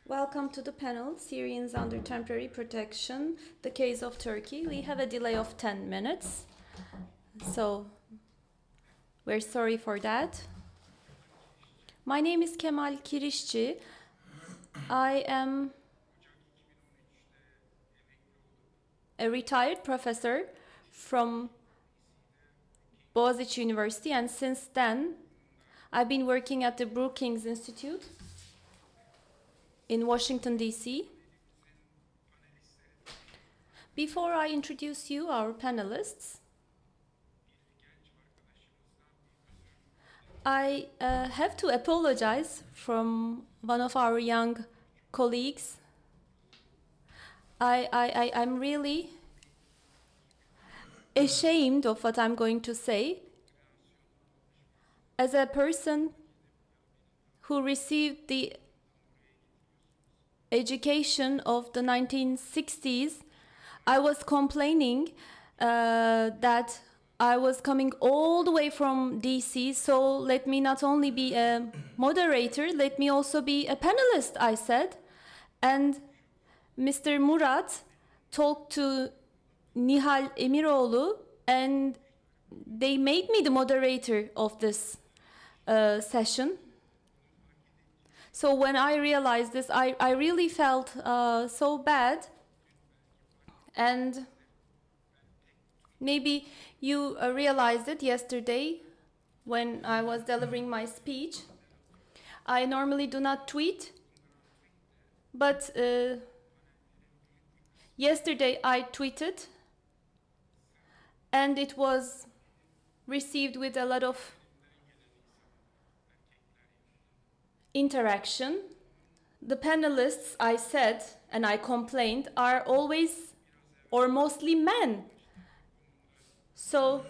Welcome to the panel, Syrians under temporary protection, the case of Turkey. We have a delay of 10 minutes, so we're sorry for that. My name is Kemal Kirişci. I am a retired professor from Boğaziçi University, and since then I've been working at the Brookings Institute in Washington, D.C. Before I introduce you, our panelists, I have to apologize from one of our young colleagues. I'm really ashamed of what I'm going to say. As a person who received the education of the 1960s, I was complaining that I was coming all the way from DC, so let me not only be a moderator, let me also be a panelist, I said. And Mr. Murat talked to Nihal Emiroğlu, and they made me the moderator of this session. So when I realized this, I really felt so bad. And maybe you realized it yesterday when I was delivering my speech. I normally do not tweet, but yesterday I tweeted, and it was received with a lot of interaction. The panelists, I said, and I complained, are always or mostly men. So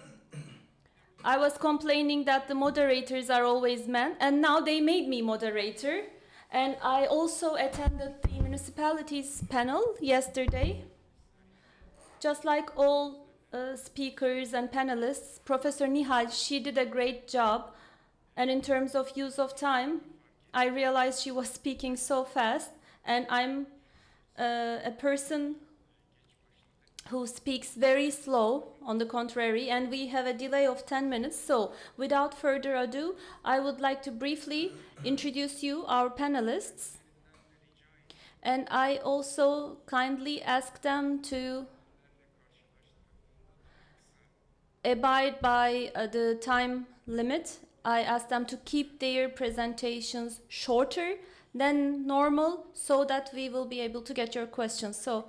I was complaining that the moderators are always men, and now they made me moderator. And I also attended the municipalities panel yesterday. Just like all speakers and panelists, Professor Nihal, she did a great job. And in terms of use of time, I realized she was speaking so fast, and I'm a person who speaks very slow, on the contrary, and we have a delay of 10 minutes. So without further ado, I would like to briefly introduce you, our panelists. And I also kindly ask them to abide by the time limit. I asked them to keep their presentations shorter than normal so that we will be able to get your questions. So,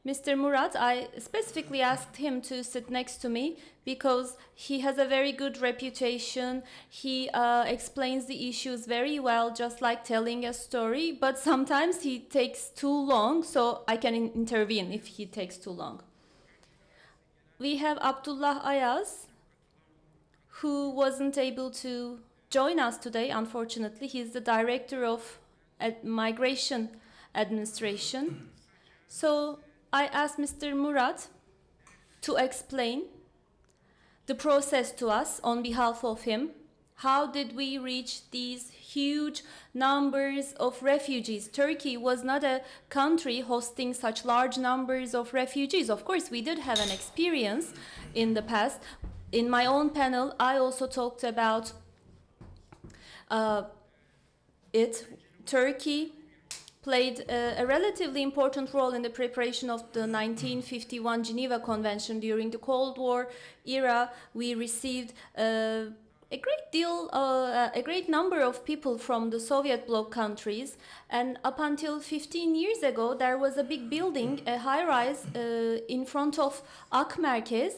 Mr. Murat, I specifically asked him to sit next to me because he has a very good reputation. He explains the issues very well, just like telling a story, but sometimes he takes too long, so I can intervene if he takes too long. We have Abdullah Ayaz, who wasn't able to join us today, unfortunately. He's the director of Migration Administration. So I asked Mr. Murat to explain the process to us on behalf of him. How did we reach these huge numbers of refugees? Turkey was not a country hosting such large numbers of refugees. Of course, we did have an experience in the past. In my own panel, I also talked about it. Turkey played a relatively important role in the preparation of the 1951 Geneva Convention during the Cold War era. We received a great number of people from the Soviet bloc countries, and up until 15 years ago, there was a big building, a high-rise in front of Ak Merkez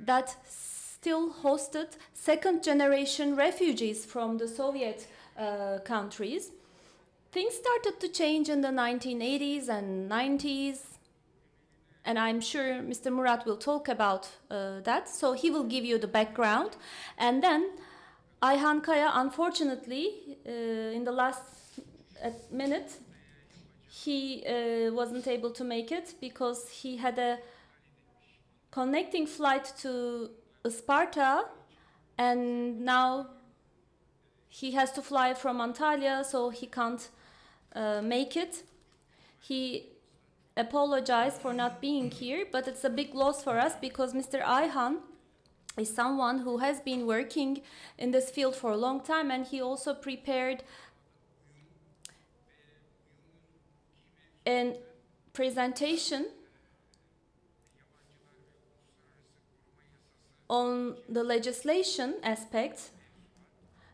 that still hosted second-generation refugees from the Soviet countries. Things started to change in the 1980s and 90s, and I'm sure Mr. Murat will talk about that, so he will give you the background. And then Ayhan Kaya, unfortunately, in the last minute, he wasn't able to make it because he had a connecting flight to Sparta, and now he has to fly from Antalya, so he can't make it. He apologized for not being here, but it's a big loss for us because Mr. Ayhan is someone who has been working in this field for a long time, and he also prepared a presentation on the legislation aspect.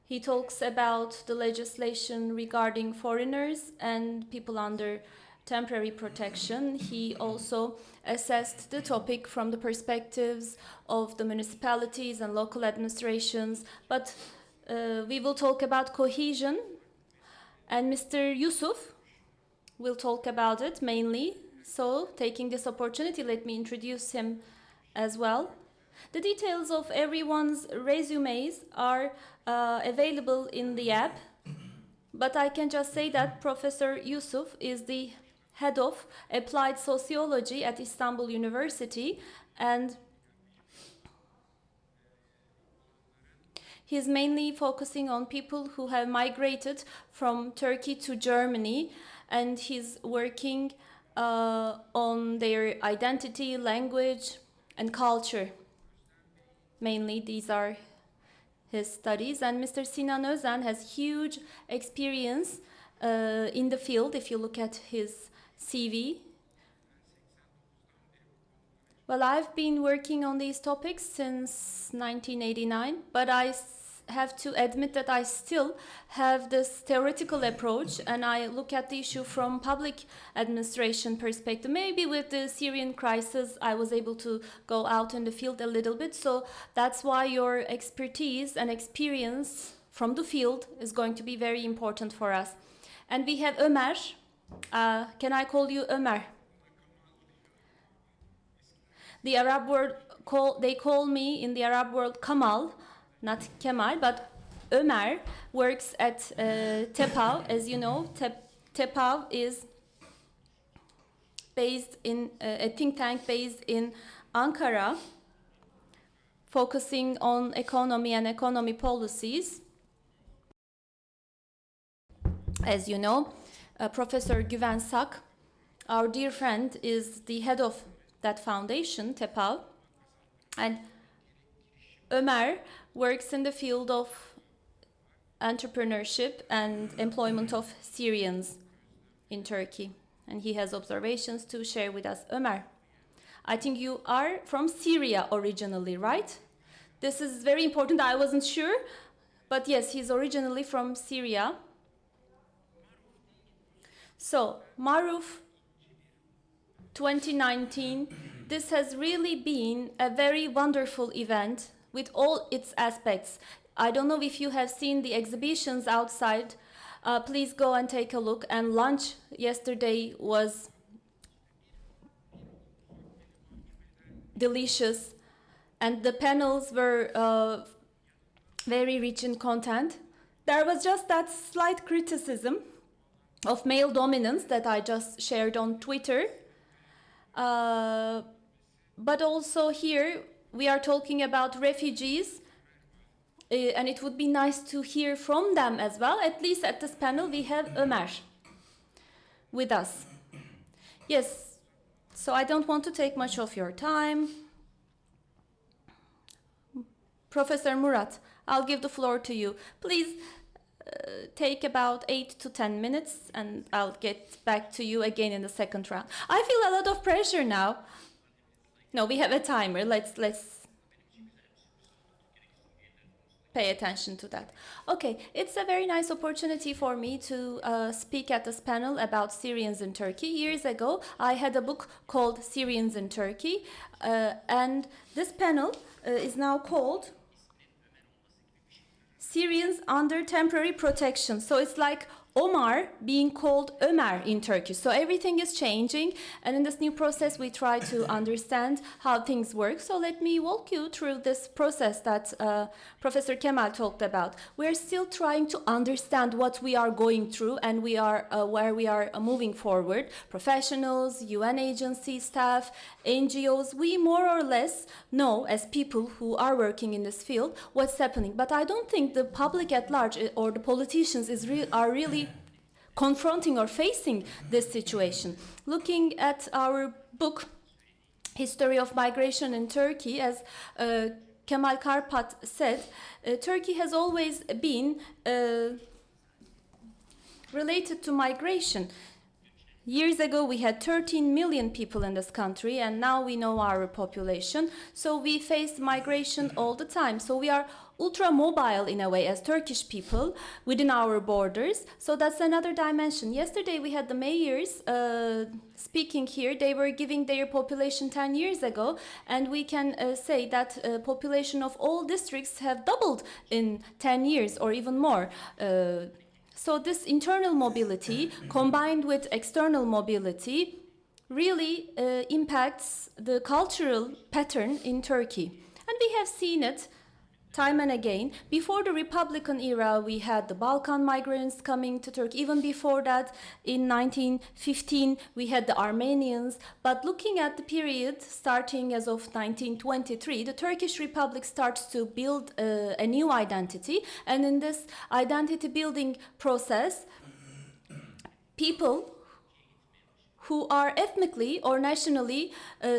He talks about the legislation regarding foreigners and people under temporary protection. He also assessed the topic from the perspectives of the municipalities and local administrations, but we will talk about cohesion, and Mr. Yusuf will talk about it mainly. So, taking this opportunity, let me introduce him as well. The details of everyone's resumes are available in the app, but I can just say that Professor Yusuf is the head of applied sociology at Istanbul University, and he's mainly focusing on people who have migrated from Turkey to Germany, and he's working on their identity, language, and culture. Mainly, these are his studies. And Mr. Sinan Özden has huge experience in the field, if you look at his CV. Well, I've been working on these topics since 1989, but I have to admit that I still have this theoretical approach, and I look at the issue from public administration perspective. Maybe with the Syrian crisis, I was able to go out in the field a little bit, so that's why your expertise and experience from the field is going to be very important for us. And we have Ömer. Can I call you Ömer? The Arab world, they call me in the Arab world Kemal, not Kemal, but Ömer works at TEPAV. As you know, TEPAV is based in a think tank based in Ankara, focusing on economy and economy policies. As you know, Professor Güven Sak, our dear friend, is the head of that foundation, TEPAV, and Ömer works in the field of entrepreneurship and employment of Syrians in Turkey, and he has observations to share with us. Ömer, I think you are from Syria originally, right? This is very important. I wasn't sure, but yes, he's originally from Syria. So, Maruf 2019, this has really been a very wonderful event with all its aspects. I don't know if you have seen the exhibitions outside. Please go and take a look. And lunch yesterday was delicious, and the panels were very rich in content. There was just that slight criticism of male dominance that I just shared on Twitter. But also here we are talking about refugees, and it would be nice to hear from them as well. At least at this panel we have Ömer with us. Yes, so I don't want to take much of your time. Professor Murat, I'll give the floor to you. Please take about 8 to 10 minutes, and I'll get back to you again in the second round. I feel a lot of pressure now. No, we have a timer. Let's pay attention to that. Okay, it's a very nice opportunity for me to speak at this panel about Syrians in Turkey. Years ago, I had a book called Syrians in Turkey, and this panel is now called Syrians under temporary protection. So it's like Omar being called Ömer in Turkish. So everything is changing, and in this new process we try to understand how things work. So let me walk you through this process that Professor Kemal talked about. We're still trying to understand what we are going through, and we are where we are moving forward. Professionals, UN agency staff, NGOs, we more or less know as people who are working in this field what's happening. But I don't think the public at large or the politicians are really confronting or facing this situation. Looking at our book, History of Migration in Turkey, as Kemal Karpat said, Turkey has always been related to migration. Years ago, we had 13 million people in this country, and now we know our population. So we face migration all the time. So we are ultra mobile in a way as Turkish people within our borders. So that's another dimension. Yesterday, we had the mayors speaking here. They were giving their population 10 years ago, and we can say that population of all districts have doubled in 10 years or even more. So this internal mobility combined with external mobility really impacts the cultural pattern in Turkey. And we have seen it time and again. Before the Republican era, we had the Balkan migrants coming to Turkey. Even before that, in 1915, we had the Armenians. But looking at the period starting as of 1923, the Turkish Republic starts to build a new identity. And in this identity building process, people who are ethnically or nationally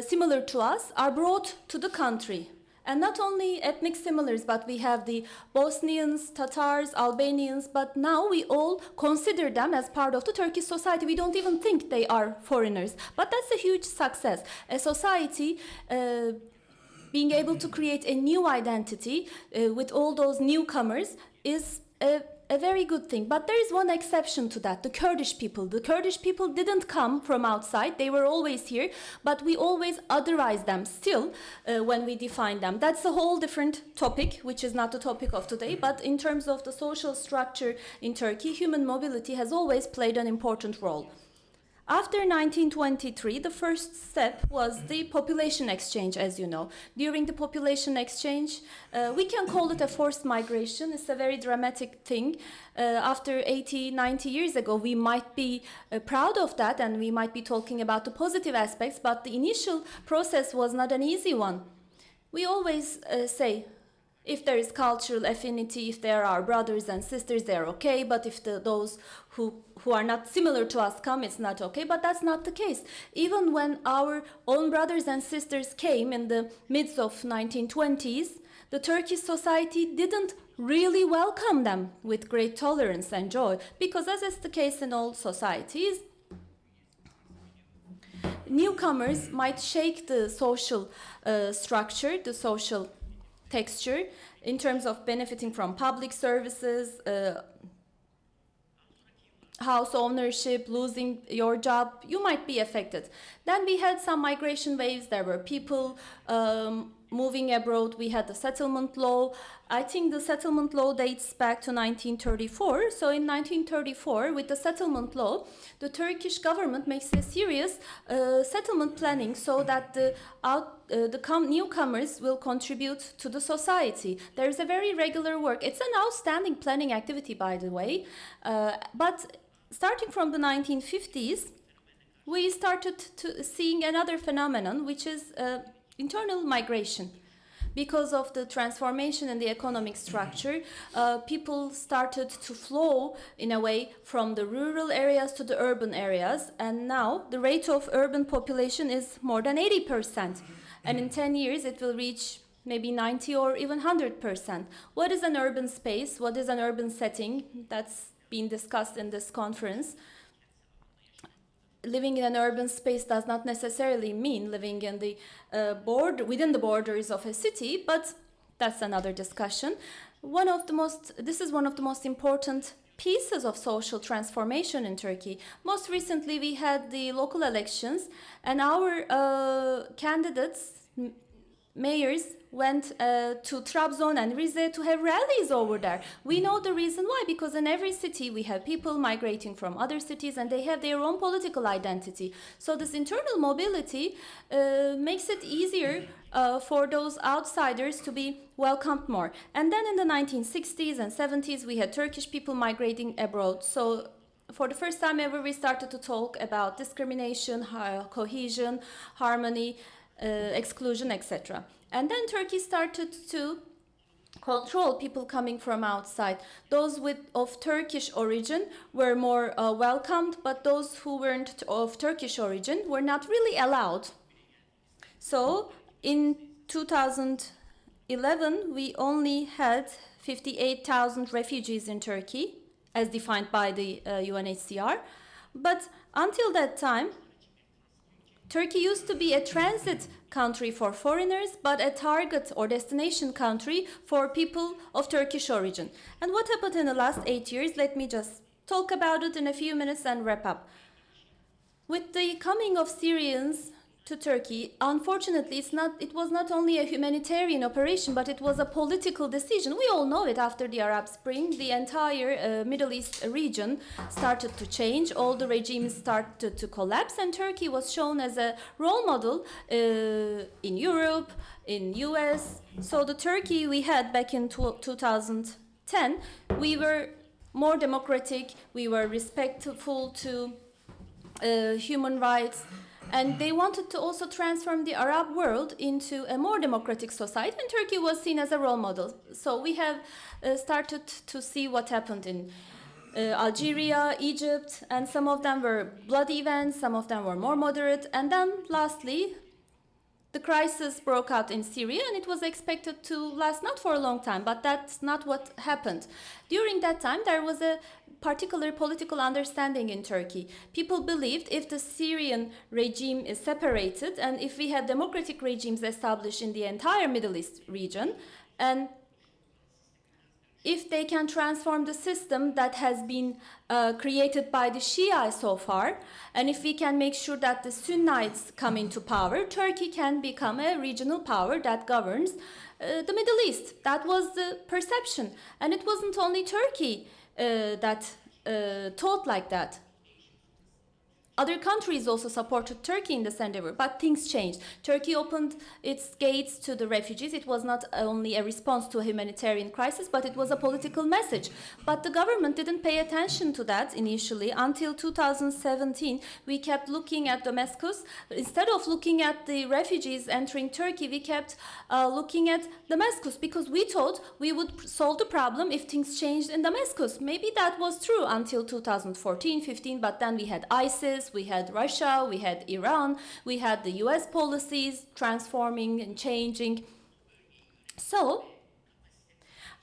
similar to us are brought to the country. And not only ethnic similars, but we have the Bosnians, Tatars, Albanians, but now we all consider them as part of the Turkish society. We don't even think they are foreigners. But that's a huge success. A society being able to create a new identity with all those newcomers is a very good thing. But there is one exception to that, the Kurdish people. The Kurdish people didn't come from outside. They were always here, but we always otherize them still when we define them. That's a whole different topic, which is not the topic of today. But in terms of the social structure in Turkey, human mobility has always played an important role. After 1923, the first step was the population exchange, as you know. During the population exchange, we can call it a forced migration. It's a very dramatic thing. After 80, 90 years ago, we might be proud of that and we might be talking about the positive aspects, but the initial process was not an easy one. We always say, if there is cultural affinity, if there are brothers and sisters, they're okay. But if those who are not similar to us come, it's not okay. But that's not the case. Even when our own brothers and sisters came in the midst of 1920s, the Turkish society didn't really welcome them with great tolerance and joy. Because as is the case in all societies, newcomers might shake the social structure, the social texture, in terms of benefiting from public services, house ownership, losing your job, you might be affected. Then we had some migration waves. There were people moving abroad. We had the settlement law. I think the settlement law dates back to 1934. So in 1934, with the settlement law, the Turkish government makes a serious settlement planning so that the newcomers will contribute to the society. There's a very regular work. It's an outstanding planning activity, by the way. But starting from the 1950s, we started to seeing another phenomenon, which is internal migration. Because of the transformation in the economic structure, people started to flow in a way from the rural areas to the urban areas. And now the rate of urban population is more than 80%. And in 10 years, it will reach maybe 90 or even 100%. What is an urban space? What is an urban setting? That's been discussed in this conference. Living in an urban space does not necessarily mean living in the within the borders of a city, but that's another discussion. This is one of the most important pieces of social transformation in Turkey. Most recently, we had the local elections, and our candidates, mayors, went to Trabzon and Rize to have rallies over there. We know the reason why, because in every city we have people migrating from other cities and they have their own political identity. So this internal mobility makes it easier for those outsiders to be welcomed more. And then in the 1960s and 70s, we had Turkish people migrating abroad. So for the first time ever, we started to talk about discrimination, cohesion, harmony, exclusion, etc. And then Turkey started to control people coming from outside. Those of Turkish origin were more welcomed, but those who weren't of Turkish origin were not really allowed. So in 2011, we only had 58,000 refugees in Turkey, as defined by the UNHCR. But until that time, Turkey used to be a transit country for foreigners, but a target or destination country for people of Turkish origin. And what happened in the last 8 years? Let me just talk about it in a few minutes and wrap up. With the coming of Syrians to Turkey, unfortunately, it was not only a humanitarian operation, but it was a political decision. We all know it. After the Arab Spring, the entire Middle East region started to change. All the regimes started to collapse, and Turkey was shown as a role model in Europe, in US. So the Turkey we had back in 2010, we were more democratic, we were respectful to human rights, and they wanted to also transform the Arab world into a more democratic society, and Turkey was seen as a role model. So we have started to see what happened in Algeria, Egypt, and some of them were bloody events, some of them were more moderate, and then lastly, the crisis broke out in Syria, and it was expected to last not for a long time, but that's not what happened. During that time, there was a particular political understanding in Turkey. People believed if the Syrian regime is separated and if we have democratic regimes established in the entire Middle East region, and if they can transform the system that has been created by the Shia so far, and if we can make sure that the Sunnites come into power, Turkey can become a regional power that governs the Middle East. That was the perception. And it wasn't only Turkey that thought like that. Other countries also supported Turkey in this endeavor, but things changed. Turkey opened its gates to the refugees. It was not only a response to a humanitarian crisis, but it was a political message. But the government didn't pay attention to that initially. Until 2017, we kept looking at Damascus. Instead of looking at the refugees entering Turkey, we kept looking at Damascus, because we thought we would solve the problem if things changed in Damascus. Maybe that was true until 2014-15, but then we had ISIS, we had Russia, we had Iran, we had the US policies transforming and changing. So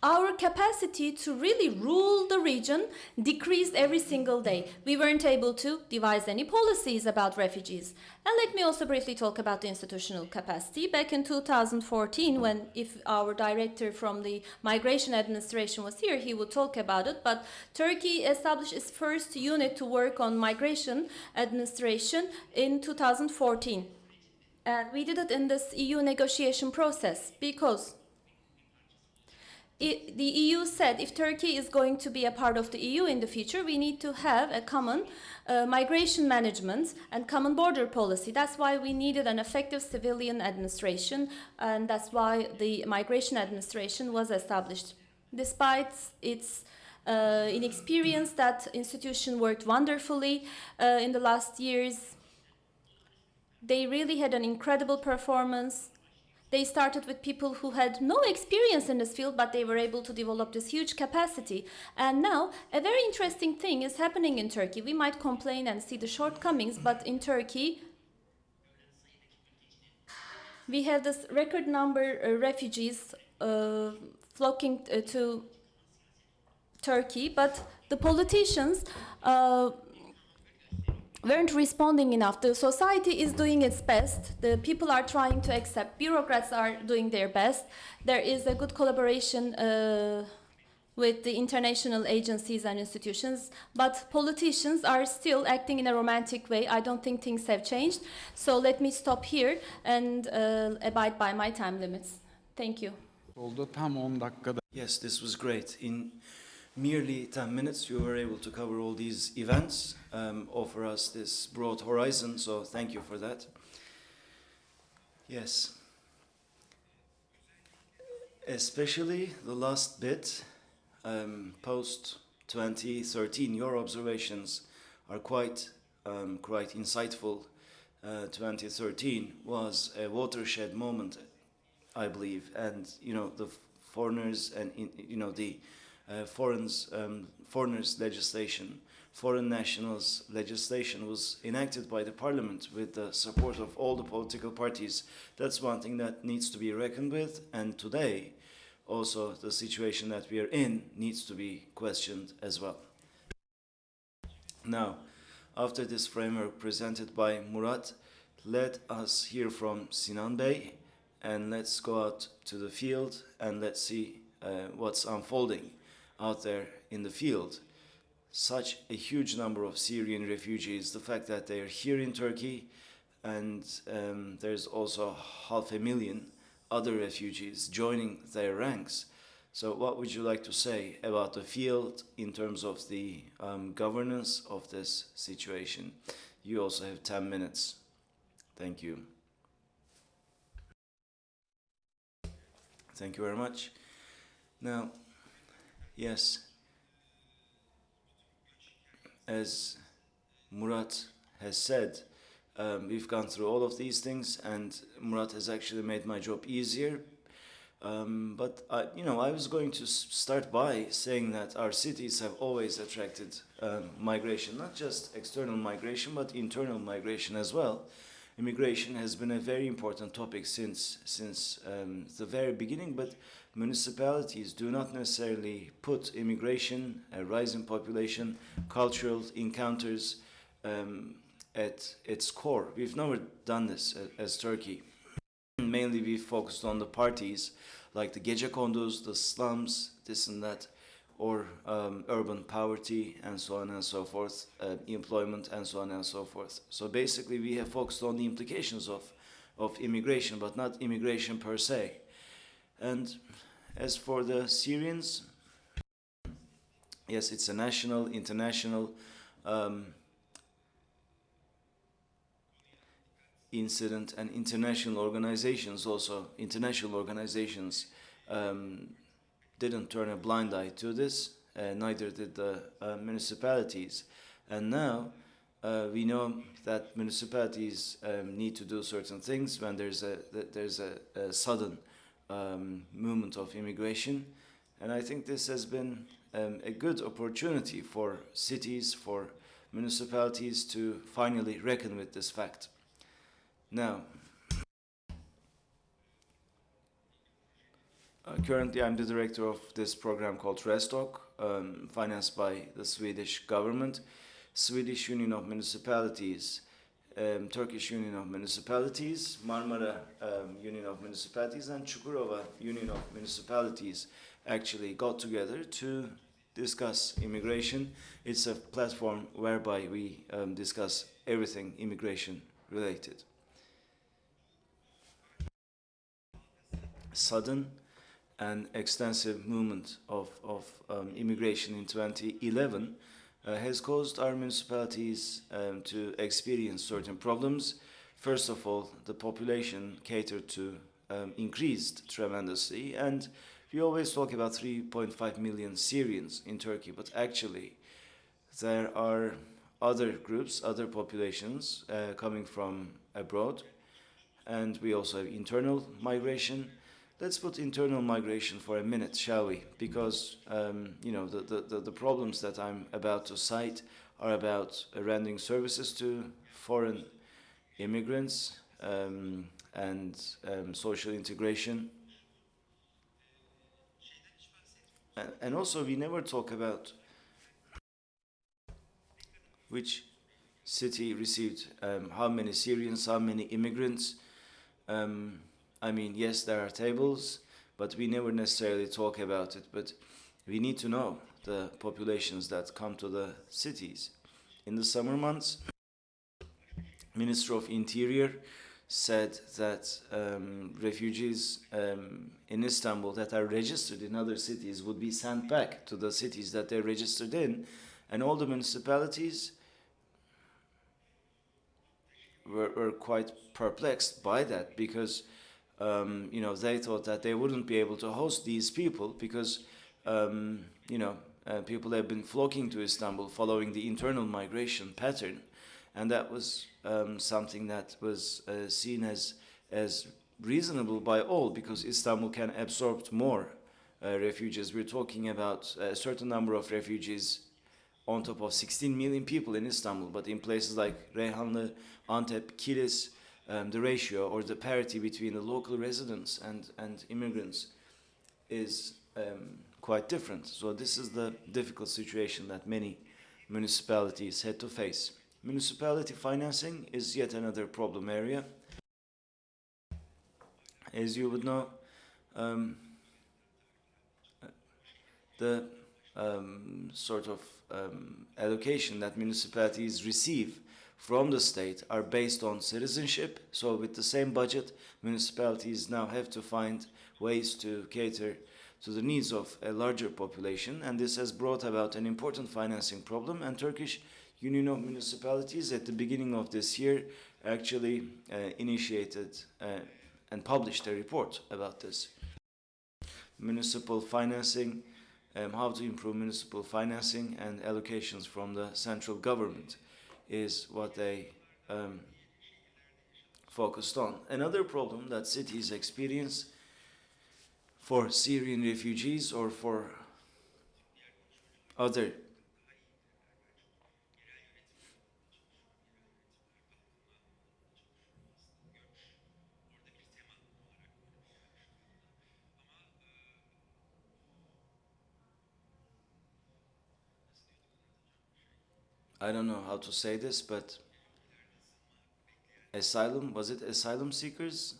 our capacity to really rule the region decreased every single day. We weren't able to devise any policies about refugees. And let me also briefly talk about the institutional capacity. Back in 2014, when if our director from the migration administration was here, he would talk about it. But Turkey established its first unit to work on migration administration in 2014. And we did it in this EU negotiation process because the EU said if Turkey is going to be a part of the EU in the future, we need to have a common migration management and common border policy. That's why we needed an effective civilian administration, and that's why the migration administration was established. Despite its inexperience, that institution worked wonderfully in the last years. They really had an incredible performance. They started with people who had no experience in this field, but they were able to develop this huge capacity. And now, a very interesting thing is happening in Turkey. We might complain and see the shortcomings, but in Turkey, we have this record number of refugees flocking to Turkey, but the politicians weren't responding enough. The society is doing its best. The people are trying to accept. Bureaucrats are doing their best. There is a good collaboration with the international agencies and institutions, but politicians are still acting in a romantic way. I don't think things have changed. So let me stop here and abide by my time limits. Thank you. Yes, this was great. In merely 10 minutes, you were able to cover all these events, offer us this broad horizon, so thank you for that. Yes. Especially the last bit, post-2013, your observations are quite insightful. 2013 was a watershed moment, I believe, and you know, the foreigners and the foreigners legislation, foreign nationals legislation was enacted by the parliament with the support of all the political parties. That's one thing that needs to be reckoned with, and today also the situation that we are in needs to be questioned as well. Now, after this framework presented by Murat, let us hear from Sinan Bey, and let's go out to the field and let's see what's unfolding out there in the field. Such a huge number of Syrian refugees, the fact that they are here in Turkey, and there's also 500,000 other refugees joining their ranks. So what would you like to say about the field in terms of the governance of this situation? You also have 10 minutes. Thank you. Thank you very much. Now, yes, as Murat has said, we've gone through all of these things, and Murat has actually made my job easier. But I was going to start by saying that our cities have always attracted migration, not just external migration, but internal migration as well. Immigration has been a very important topic since the very beginning, but municipalities do not necessarily put immigration, a rise in population, cultural encounters at its core. We've never done this as Turkey. Mainly we focused on the parties like the gecekonduz, the slums, this and that, or urban poverty and so on and so forth, employment and so on and so forth. So basically we have focused on the implications of immigration, but not immigration per se. And as for the Syrians, yes, it's a national, international incident, and international organizations didn't turn a blind eye to this, neither did the municipalities. And now we know that municipalities need to do certain things when there's a sudden movement of immigration. And I think this has been a good opportunity for cities, for municipalities to finally reckon with this fact. Now, currently I'm the director of this program called RESLOG, financed by the Swedish government, Swedish Union of Municipalities, Turkish Union of Municipalities, Marmara Union of Municipalities, and Çukurova Union of Municipalities actually got together to discuss immigration. It's a platform whereby we discuss everything immigration related. Sudden and extensive movement of immigration in 2011 has caused our municipalities to experience certain problems. First of all, the population catered to increased tremendously, and we always talk about 3.5 million Syrians in Turkey, but actually there are other groups, other populations coming from abroad, and we also have internal migration. Let's put internal migration for a minute, shall we? Because the problems that I'm about to cite are about rendering services to foreign immigrants and social integration. And also we never talk about which city received how many Syrians, how many immigrants. I mean, yes, there are tables, but we never necessarily talk about it. But we need to know the populations that come to the cities. In the summer months, Minister of Interior said that refugees in Istanbul that are registered in other cities would be sent back to the cities that they're registered in, and all the municipalities were quite perplexed by that, because they thought that they wouldn't be able to host these people because people have been flocking to Istanbul following the internal migration pattern, and that was something that was seen as reasonable by all, because Istanbul can absorb more refugees. We're talking about a certain number of refugees on top of 16 million people in Istanbul, but in places like Reyhanlı, Antep, Kilis, the ratio or the parity between the local residents and immigrants is quite different. So this is the difficult situation that many municipalities had to face. Municipality financing is yet another problem area. As you would know, the sort of allocation that municipalities receive from the state are based on citizenship. So with the same budget, municipalities now have to find ways to cater to the needs of a larger population, and this has brought about an important financing problem. And Turkish Union of Municipalities at the beginning of this year actually initiated and published a report about this. Municipal financing, how to improve municipal financing and allocations from the central government is what they focused on. Another problem that cities experience for Syrian refugees or for other I don't know how to say this, but asylum, was it asylum seekers?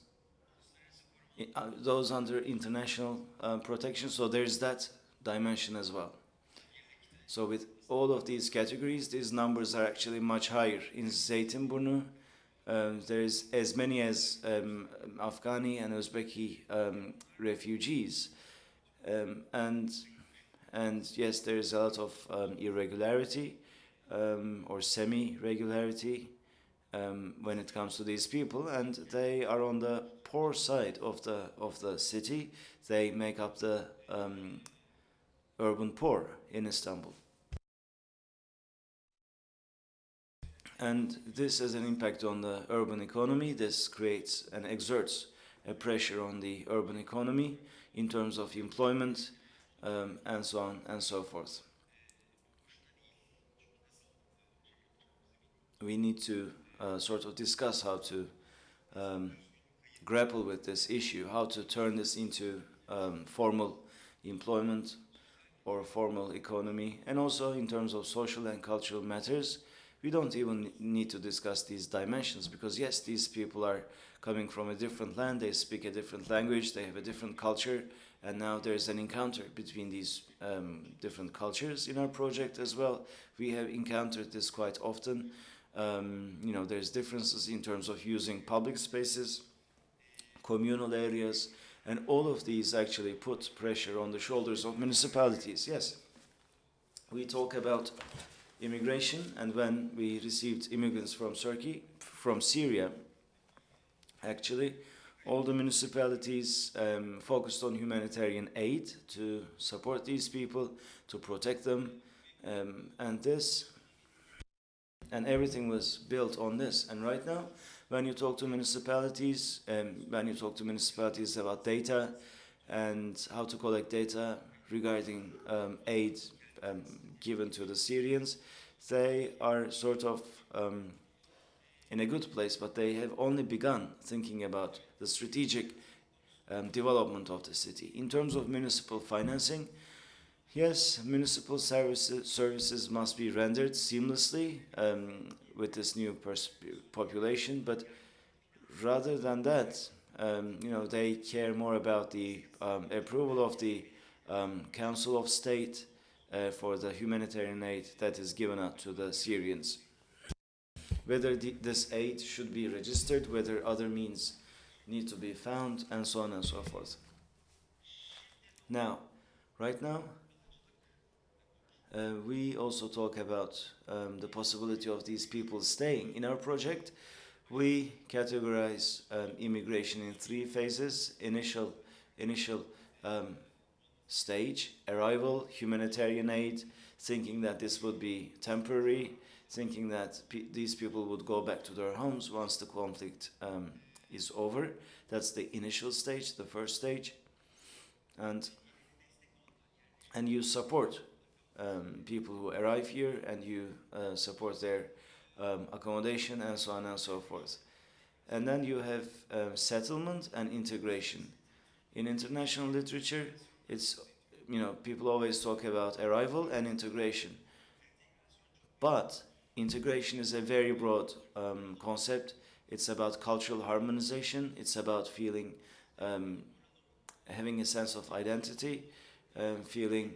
Those under international protection, so there's that dimension as well. So with all of these categories, these numbers are actually much higher. In Zeytinburnu, there's as many as Afghani and Uzbeki refugees. And yes, there is a lot of irregularity or semi-regularity when it comes to these people, and they are on the poor side of the city. They make up the urban poor in Istanbul. And this has an impact on the urban economy. This creates and exerts a pressure on the urban economy in terms of employment and so on and so forth. We need to sort of discuss how to grapple with this issue, how to turn this into formal employment or formal economy, and also in terms of social and cultural matters. We don't even need to discuss these dimensions because yes, these people are coming from a different land, they speak a different language, they have a different culture, and now there's an encounter between these different cultures in our project as well. We have encountered this quite often. You know, there's differences in terms of using public spaces, communal areas, and all of these actually put pressure on the shoulders of municipalities. Yes, we talk about immigration, and when we received immigrants from Syria, actually, all the municipalities focused on humanitarian aid to support these people, to protect them, and everything was built on this. And right now, when you talk to municipalities, about data and how to collect data regarding aid given to the Syrians, they are sort of in a good place, but they have only begun thinking about the strategic development of the city. In terms of municipal financing, yes, municipal services must be rendered seamlessly with this new population, but rather than that, you know, they care more about the approval of the Council of State for the humanitarian aid that is given out to the Syrians. Whether this aid should be registered, whether other means need to be found, and so on and so forth. Now, right now, we also talk about the possibility of these people staying. In our project, we categorize immigration in 3 phases. Initial stage, arrival, humanitarian aid, thinking that this would be temporary, thinking that these people would go back to their homes once the conflict is over. That's the initial stage, the first stage. And and you support people who arrive here, and you support their accommodation and so on and so forth. And then you have settlement and integration. In international literature, it's, people always talk about arrival and integration. But integration is a very broad concept. It's about cultural harmonization. It's about feeling, having a sense of identity, feeling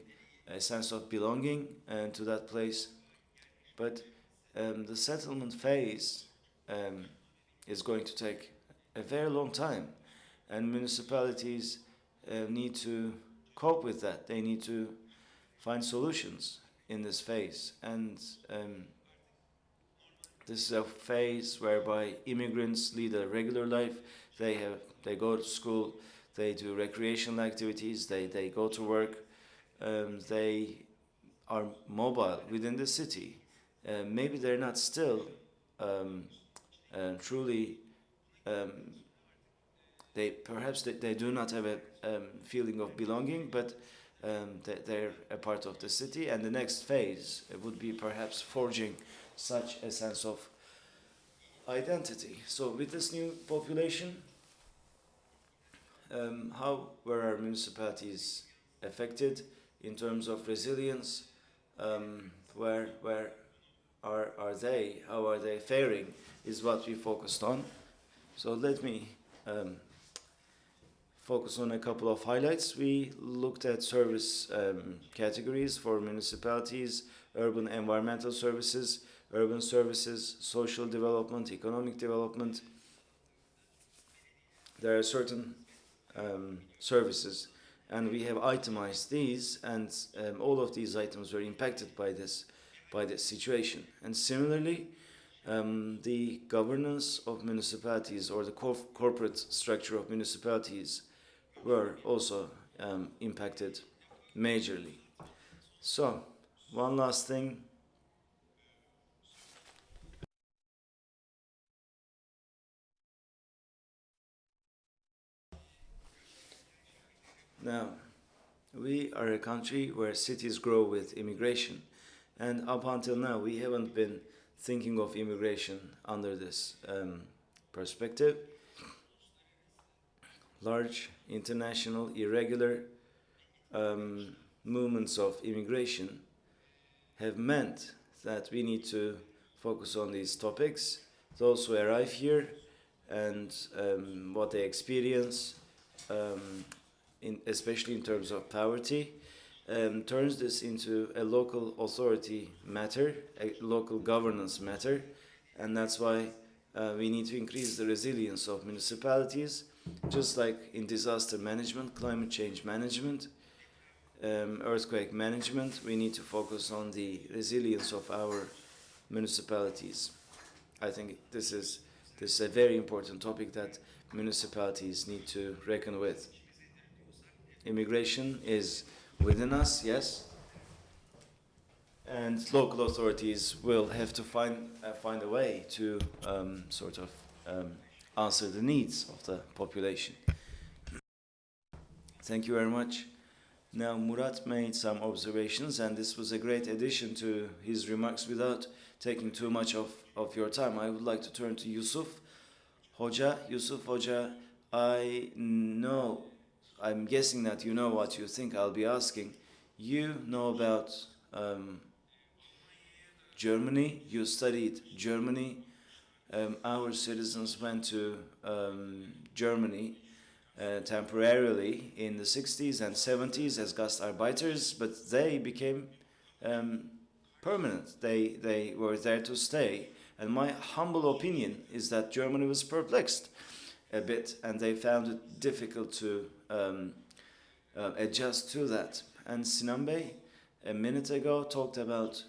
a sense of belonging to that place. But the settlement phase is going to take a very long time, and municipalities need to cope with that. They need to find solutions in this phase, and this is a phase whereby immigrants lead a regular life. They go to school, they do recreational activities, they go to work, they are mobile within the city. Maybe they're not still truly, they do not have a feeling of belonging, but they're a part of the city, and the next phase would be perhaps forging such a sense of identity. So with this new population, how were our municipalities affected in terms of resilience? Where are they? How are they faring? Is what we focused on. So let me focus on a couple of highlights. We looked at service categories for municipalities: urban environmental services, urban services, social development, economic development. There are certain services, and we have itemized these, and all of these items were impacted by this situation. And similarly, the governance of municipalities, or the corporate structure of municipalities, were also impacted majorly. So, one last thing. Now, we are a country where cities grow with immigration, and up until now we haven't been thinking of immigration under this perspective. Large international irregular movements of immigration have meant that we need to focus on these topics. Those who arrive here and what they experience, especially in terms of poverty, turns this into a local authority matter, a local governance matter, and that's why we need to increase the resilience of municipalities, just like in disaster management, climate change management, earthquake management. We need to focus on the resilience of our municipalities. I think this is a very important topic that municipalities need to reckon with. Immigration is within us, yes, and local authorities will have to find a way to answer the needs of the population. Thank you very much. Now, Murat made some observations, and this was a great addition to his remarks. Without taking too much of your time, I would like to turn to Yusuf Hoca. Yusuf Hoca, I'm guessing that you know what you think I'll be asking. You know about Germany. You studied Germany. Our citizens went to Germany temporarily in the 60s and 70s as Gastarbeiters, but they became permanent. They were there to stay. And my humble opinion is that Germany was perplexed a bit, and they found it difficult to adjust to that. And Sinan Bey, a minute ago, talked about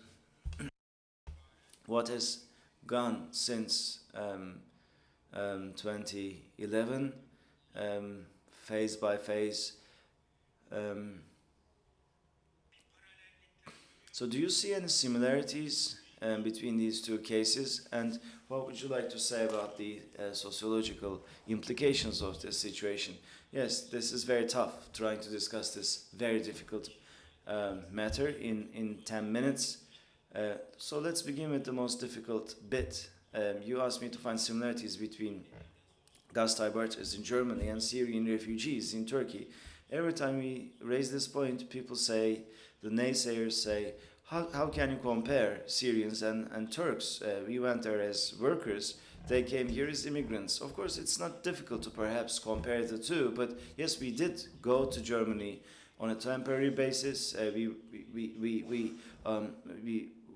what has gone since 2011, phase by phase. So do you see any similarities between these two cases, and what would you like to say about the sociological implications of this situation? Yes, this is very tough, trying to discuss this very difficult matter in 10 minutes. So let's begin with the most difficult bit. You asked me to find similarities between Gastarbeiters in Germany and Syrian refugees in Turkey. Every time we raise this point, people say, the naysayers say, how can you compare Syrians and Turks? We went there as workers, they came here as immigrants. Of course, it's not difficult to perhaps compare the two, but yes, we did go to Germany on a temporary basis. We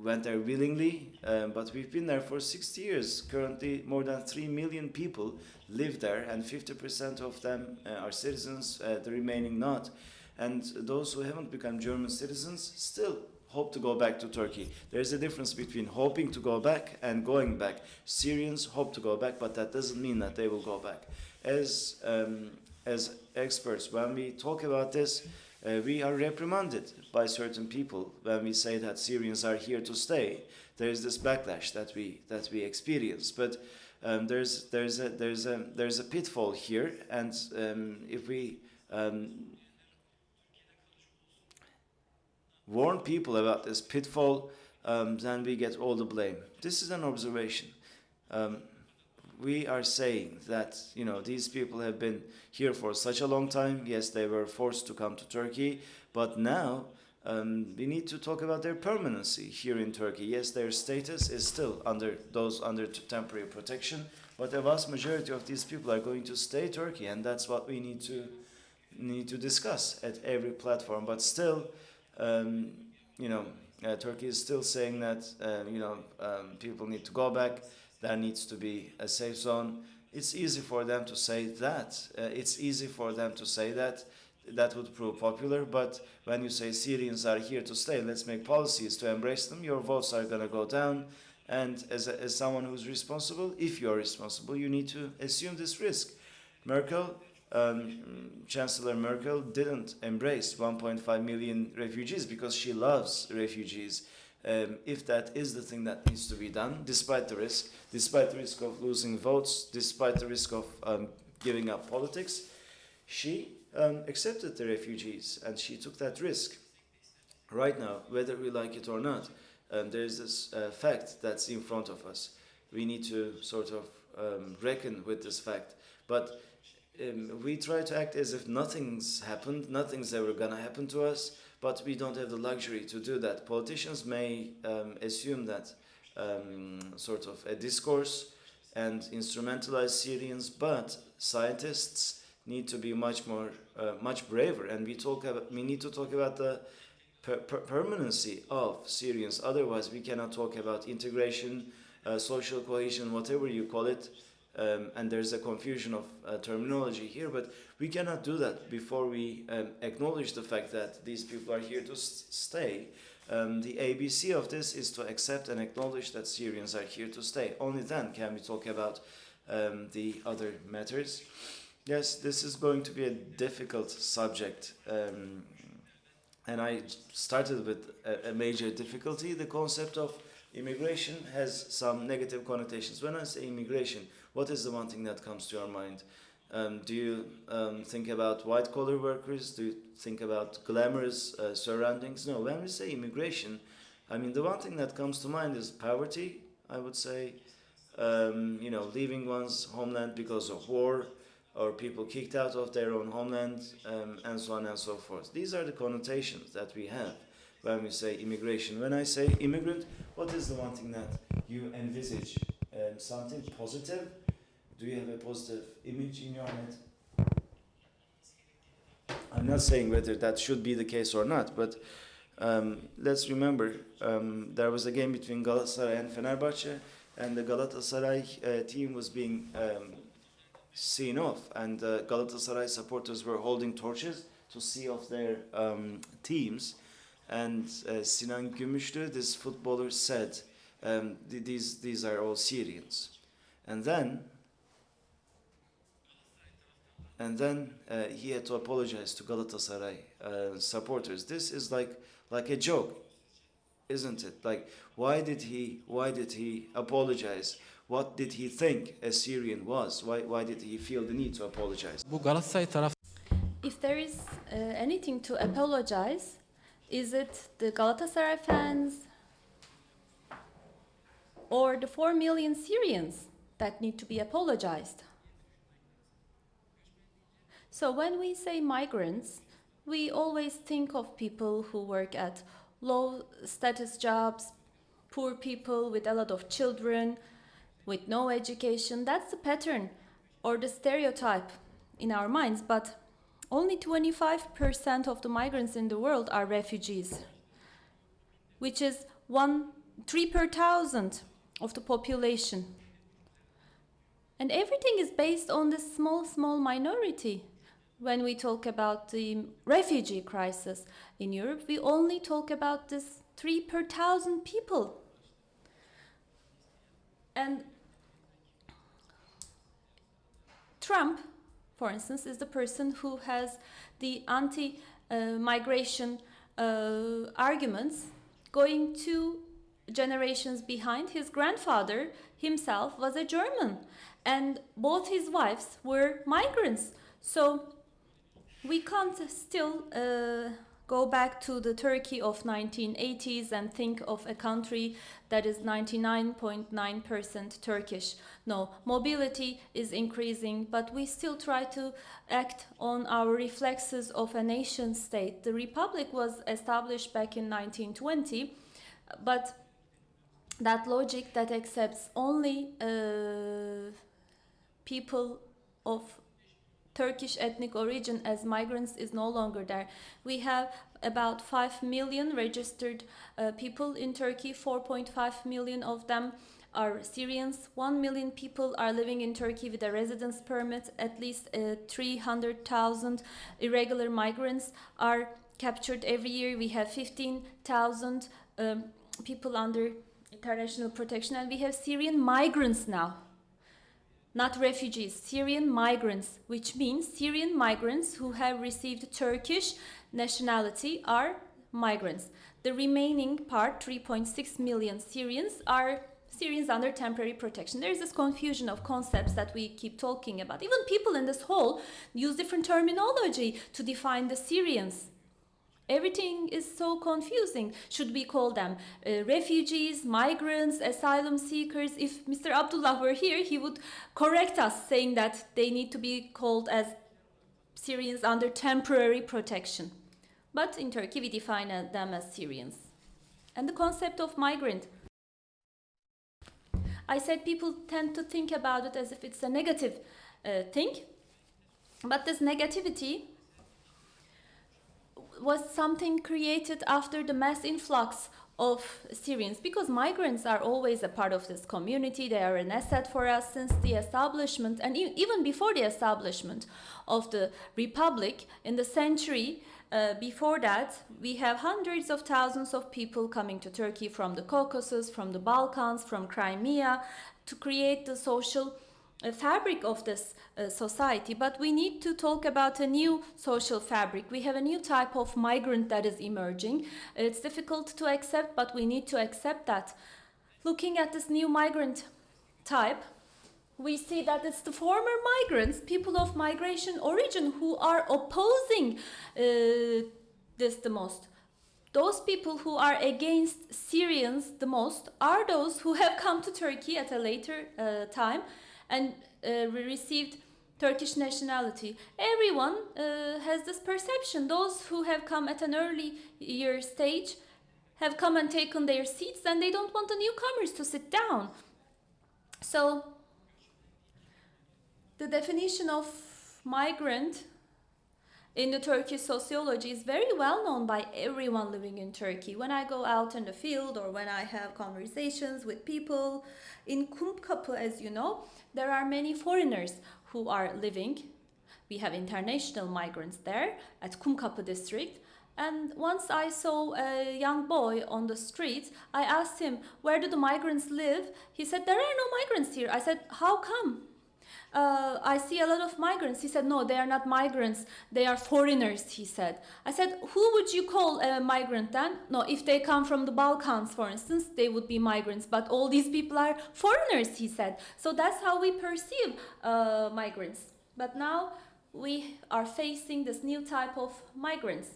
went there willingly, but we've been there for 60 years. Currently, more than 3 million people live there, and 50% of them are citizens, the remaining not. And those who haven't become German citizens still hope to go back to Turkey. There's a difference between hoping to go back and going back. Syrians hope to go back, but that doesn't mean that they will go back. As experts, when we talk about this, we are reprimanded by certain people when we say that Syrians are here to stay. There is this backlash that we experience, but there's a pitfall here, and if we warn people about this pitfall, then we get all the blame. This is an observation. We are saying that, you know, these people have been here for such a long time. Yes, they were forced to come to Turkey, but now we need to talk about their permanency here in Turkey. Yes, their status is still under temporary protection, but the vast majority of these people are going to stay Turkey, and that's what we need to discuss at every platform. But still, Turkey is still saying that people need to go back. There needs to be a safe zone. It's easy for them to say that. That would prove popular. But when you say Syrians are here to stay, let's make policies to embrace them, your votes are going to go down. And as someone who's responsible, if you're responsible, you need to assume this risk. Chancellor Merkel didn't embrace 1.5 million refugees because she loves refugees. If that is the thing that needs to be done, despite the risk of losing votes, despite the risk of giving up politics, she accepted the refugees and she took that risk. Right now, whether we like it or not, there's this fact that's in front of us. We need to sort of reckon with this fact. But we try to act as if nothing's happened, nothing's ever gonna happen to us, but we don't have the luxury to do that. Politicians may assume that sort of a discourse and instrumentalize Syrians, but scientists need to be much braver, and we need to talk about the permanency of Syrians. Otherwise, we cannot talk about integration, social cohesion, whatever you call it. And there's a confusion of terminology here, but we cannot do that before we acknowledge the fact that these people are here to stay. The ABC of this is to accept and acknowledge that Syrians are here to stay. Only then can we talk about the other matters. Yes, this is going to be a difficult subject, and I started with a major difficulty. The concept of immigration has some negative connotations. When I say immigration, what is the one thing that comes to your mind? Do you think about white-collar workers? Do you think about glamorous surroundings? No, when we say immigration, I mean, the one thing that comes to mind is poverty, I would say. Leaving one's homeland because of war, or people kicked out of their own homeland, and so on and so forth. These are the connotations that we have when we say immigration. When I say immigrant, what is the one thing that you envisage? Something positive? Do you have a positive image in your head? I'm not saying whether that should be the case or not, but let's remember there was a game between Galatasaray and Fenerbahçe, and the Galatasaray team was being seen off, and Galatasaray supporters were holding torches to see off their teams. And Sinan Gümüşlü, this footballer, said, these are all Syrians. And then he had to apologize to Galatasaray supporters. This is like a joke, isn't it? Like, why did he apologize? What did he think a Syrian was? Why did he feel the need to apologize? Bu Galatasaray taraf If there is anything to apologize, Is it the Galatasaray fans or the 4 million Syrians that need to be apologized? So when we say migrants, we always think of people who work at low status jobs, poor people with a lot of children, with no education. That's the pattern or the stereotype in our minds, but only 25% of the migrants in the world are refugees, which is 3 per thousand of the population. And everything is based on this small minority. When we talk about the refugee crisis in Europe, we only talk about this 3 per thousand people. And Trump, for instance, is the person who has the anti-migration arguments going 2 generations behind. His grandfather himself was a German, and both his wives were migrants. So we can't still go back to the Turkey of 1980s and think of a country that is 99.9% Turkish. No, mobility is increasing, but we still try to act on our reflexes of a nation state. The republic was established back in 1920, but that logic that accepts only people of Turkish ethnic origin as migrants is no longer there. We have about 5 million registered people in Turkey. 4.5 million of them are Syrians. 1 million people are living in Turkey with a residence permit. At least 300,000 irregular migrants are captured every year. We have 15,000 people under international protection, and we have Syrian migrants now. Not refugees, Syrian migrants, which means Syrian migrants who have received Turkish nationality are migrants. The remaining part, 3.6 million Syrians, are Syrians under temporary protection. There is this confusion of concepts that we keep talking about. Even people in this hall use different terminology to define the Syrians. Everything is so confusing. Should we call them refugees, migrants, asylum seekers? If Mr. Abdullah were here, he would correct us, saying that they need to be called as Syrians under temporary protection. But in Turkey, we define them as Syrians. And the concept of migrant. I said people tend to think about it as if it's a negative thing. But this negativity was something created after the mass influx of Syrians, because migrants are always a part of this community. They are an asset for us since the establishment, and even before the establishment of the republic in the century before that. We have hundreds of thousands of people coming to Turkey from the Caucasus, from the Balkans, from Crimea, to create the social fabric of this society. But we need to talk about a new social fabric. We have a new type of migrant that is emerging. It's difficult to accept, but we need to accept that. Looking at this new migrant type, we see that it's the former migrants, people of migration origin, who are opposing this the most. Those people who are against Syrians the most are those who have come to Turkey at a later time and received Turkish nationality. Everyone has this perception. Those who have come at an earlier stage have come and taken their seats, and they don't want the newcomers to sit down. So the definition of migrant in the Turkish sociology is very well known by everyone living in Turkey. When I go out in the field or when I have conversations with people in Kumkapı, as you know, there are many foreigners who are living. We have international migrants there at Kumkapı district. And once I saw a young boy on the street, I asked him, where do the migrants live? He said, there are no migrants here. I said, how come? I see a lot of migrants. He said, no, they are not migrants. They are foreigners, he said. I said, who would you call a migrant then? No, if they come from the Balkans, for instance, they would be migrants. But all these people are foreigners, he said. So that's how we perceive migrants. But now we are facing this new type of migrants.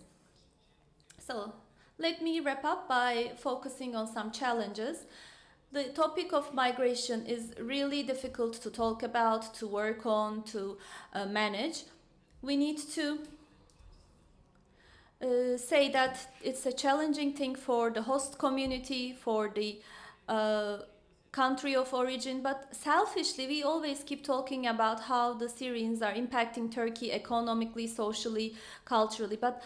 So let me wrap up by focusing on some challenges. The topic of migration is really difficult to talk about, to work on, to manage. We need to say that it's a challenging thing for the host community, for the country of origin, but selfishly we always keep talking about how the Syrians are impacting Turkey economically, socially, culturally, but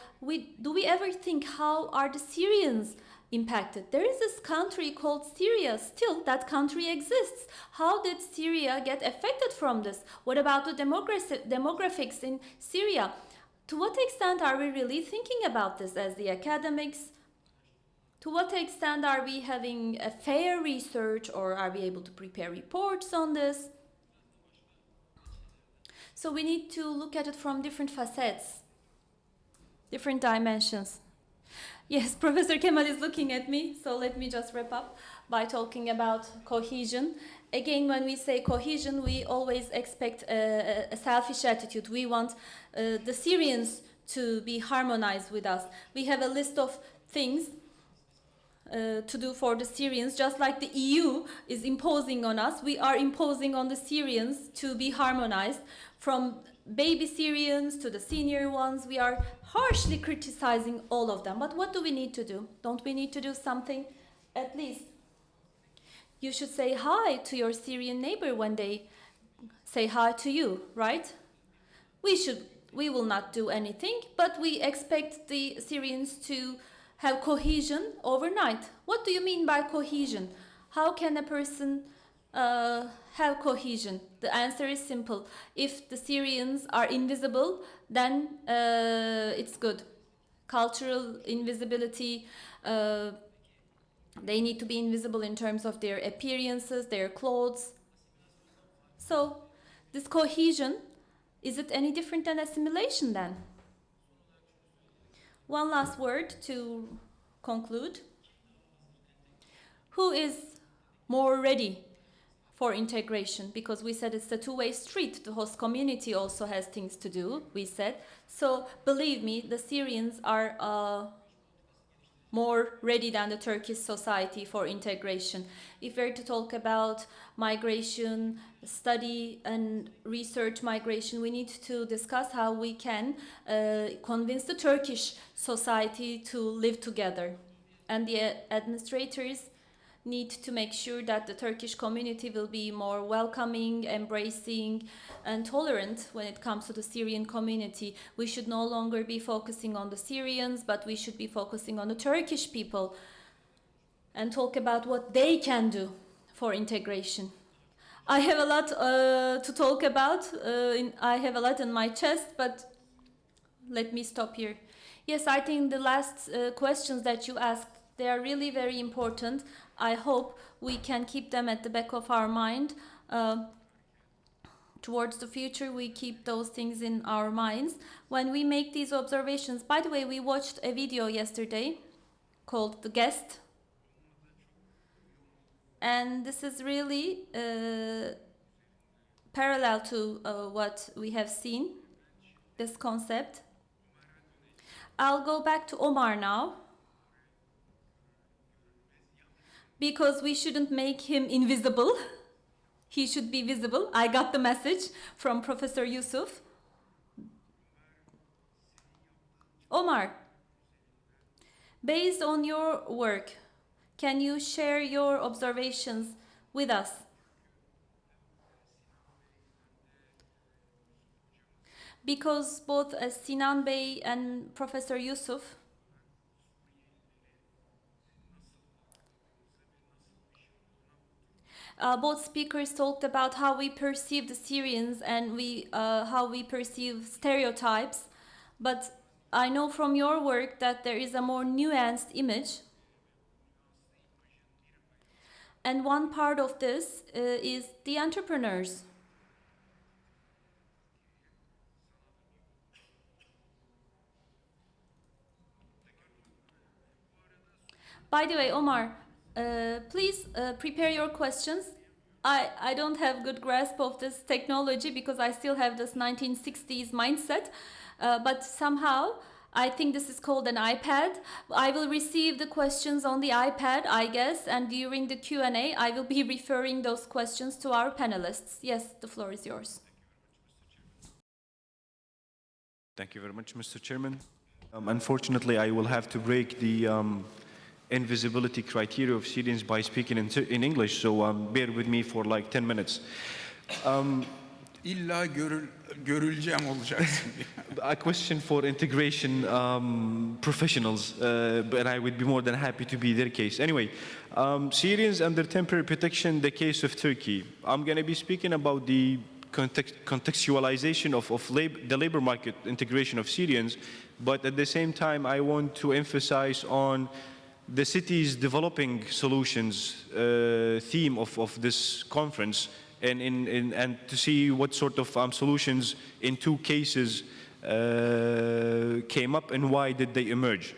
do we ever think how are the Syrians impacted? There is this country called Syria, still that country exists. How did Syria get affected from this? What about the demographics in Syria? To what extent are we really thinking about this as the academics? To what extent are we having a fair research, or are we able to prepare reports on this? So we need to look at it from different facets, different dimensions. Yes, Professor Kemal is looking at me, so let me just wrap up by talking about cohesion. Again, when we say cohesion, we always expect a selfish attitude. We want the Syrians to be harmonized with us. We have a list of things to do for the Syrians, just like the EU is imposing on us. We are imposing on the Syrians to be harmonized. From baby Syrians to the senior ones, we are harshly criticizing all of them. But what do we need to do? Don't we need to do something? At least you should say hi to your Syrian neighbor when they say hi to you, right? We will not do anything, but we expect the Syrians to have cohesion overnight. What do you mean by cohesion? How can a person have cohesion? The answer is simple. If the Syrians are invisible, then it's good. Cultural invisibility, they need to be invisible in terms of their appearances, their clothes. So this cohesion, is it any different than assimilation then? One last word to conclude. Who is more ready for integration? Because we said it's a two-way street. The host community also has things to do, we said. So believe me, the Syrians are more ready than the Turkish society for integration. If we're to talk about migration, study and research migration, we need to discuss how we can convince the Turkish society to live together. And the administrators need to make sure that the Turkish community will be more welcoming, embracing, and tolerant when it comes to the Syrian community. We should no longer be focusing on the Syrians, but we should be focusing on the Turkish people and talk about what they can do for integration. I have a lot to talk about. I have a lot in my chest, but let me stop here. Yes, I think the last questions that you asked, they are really very important. I hope we can keep them at the back of our mind. Towards the future, we keep those things in our minds. When we make these observations, by the way, we watched a video yesterday called The Guest. And this is really parallel to what we have seen, this concept. I'll go back to Omar now, because we shouldn't make him invisible. He should be visible. I got the message from Professor Yusuf. Omar, based on your work, can you share your observations with us? Because both Sinan Bey and Professor Yusuf both speakers talked about how we perceive the Syrians and how we perceive stereotypes, but I know from your work that there is a more nuanced image. And one part of this is the entrepreneurs. By the way, Omar, please prepare your questions. I don't have good grasp of this technology because I still have this 1960s mindset, but somehow I think this is called an iPad. I will receive the questions on the iPad, I guess, and during the Q&A, I will be referring those questions to our panelists. Yes, the floor is yours. Thank you very much, Mr. Chairman. Unfortunately, I will have to break the invisibility criteria of Syrians by speaking in English, so bear with me for like 10 minutes. İlla görüleceğim olacaksın. A question for integration professionals, and I would be more than happy to be their case. Anyway, Syrians under temporary protection, the case of Turkey. I'm going to be speaking about the contextualization of the labor market integration of Syrians, but at the same time I want to emphasize on the city's developing solutions theme of this conference, and to see what sort of solutions in two cases came up and why did they emerge.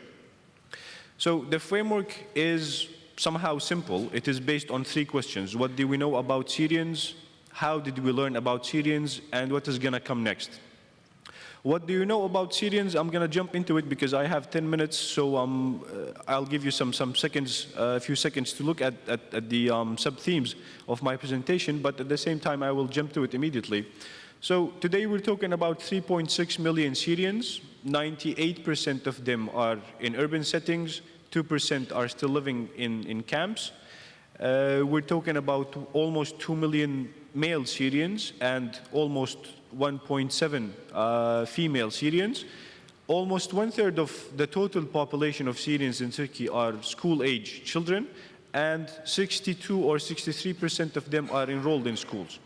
So the framework is somehow simple. It is based on three questions. What do we know about Syrians? How did we learn about Syrians? And what is going to come next? What do you know about Syrians? I'm going to jump into it because I have 10 minutes, so I'll give you some seconds, a few seconds to look at the sub-themes of my presentation, but at the same time I will jump to it immediately. So today we're talking about 3.6 million Syrians. 98% of them are in urban settings, 2% are still living in camps. We're talking about almost 2 million male Syrians and almost 1.7 female Syrians. Almost 1/3 of the total population of Syrians in Turkey are school-age children, and 62 or 63% of them are enrolled in schools.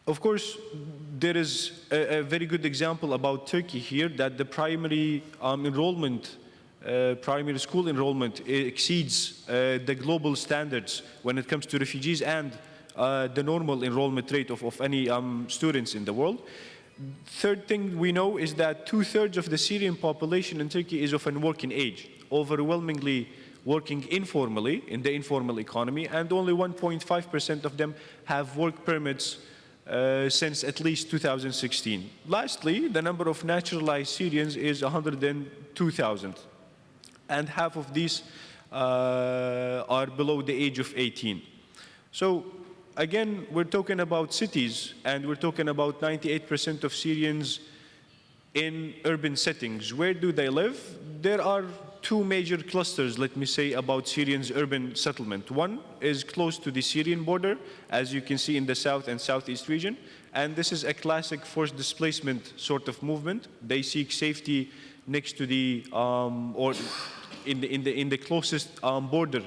Of course, there is a very good example about Turkey here, that the primary primary school enrollment exceeds the global standards when it comes to refugees and the normal enrollment rate of any students in the world. Third thing we know is that 2/3 of the Syrian population in Turkey is of an working age, overwhelmingly working informally in the informal economy, and only 1.5% of them have work permits since at least 2016. Lastly, the number of naturalized Syrians is 102,000, and half of these are below the age of 18. So again, we're talking about cities, and we're talking about 98% of Syrians in urban settings. Where do they live? There are two major clusters, let me say, about Syrians' urban settlement. One is close to the Syrian border, as you can see in the south and southeast region, and this is a classic forced displacement sort of movement. They seek safety next to the or in the closest border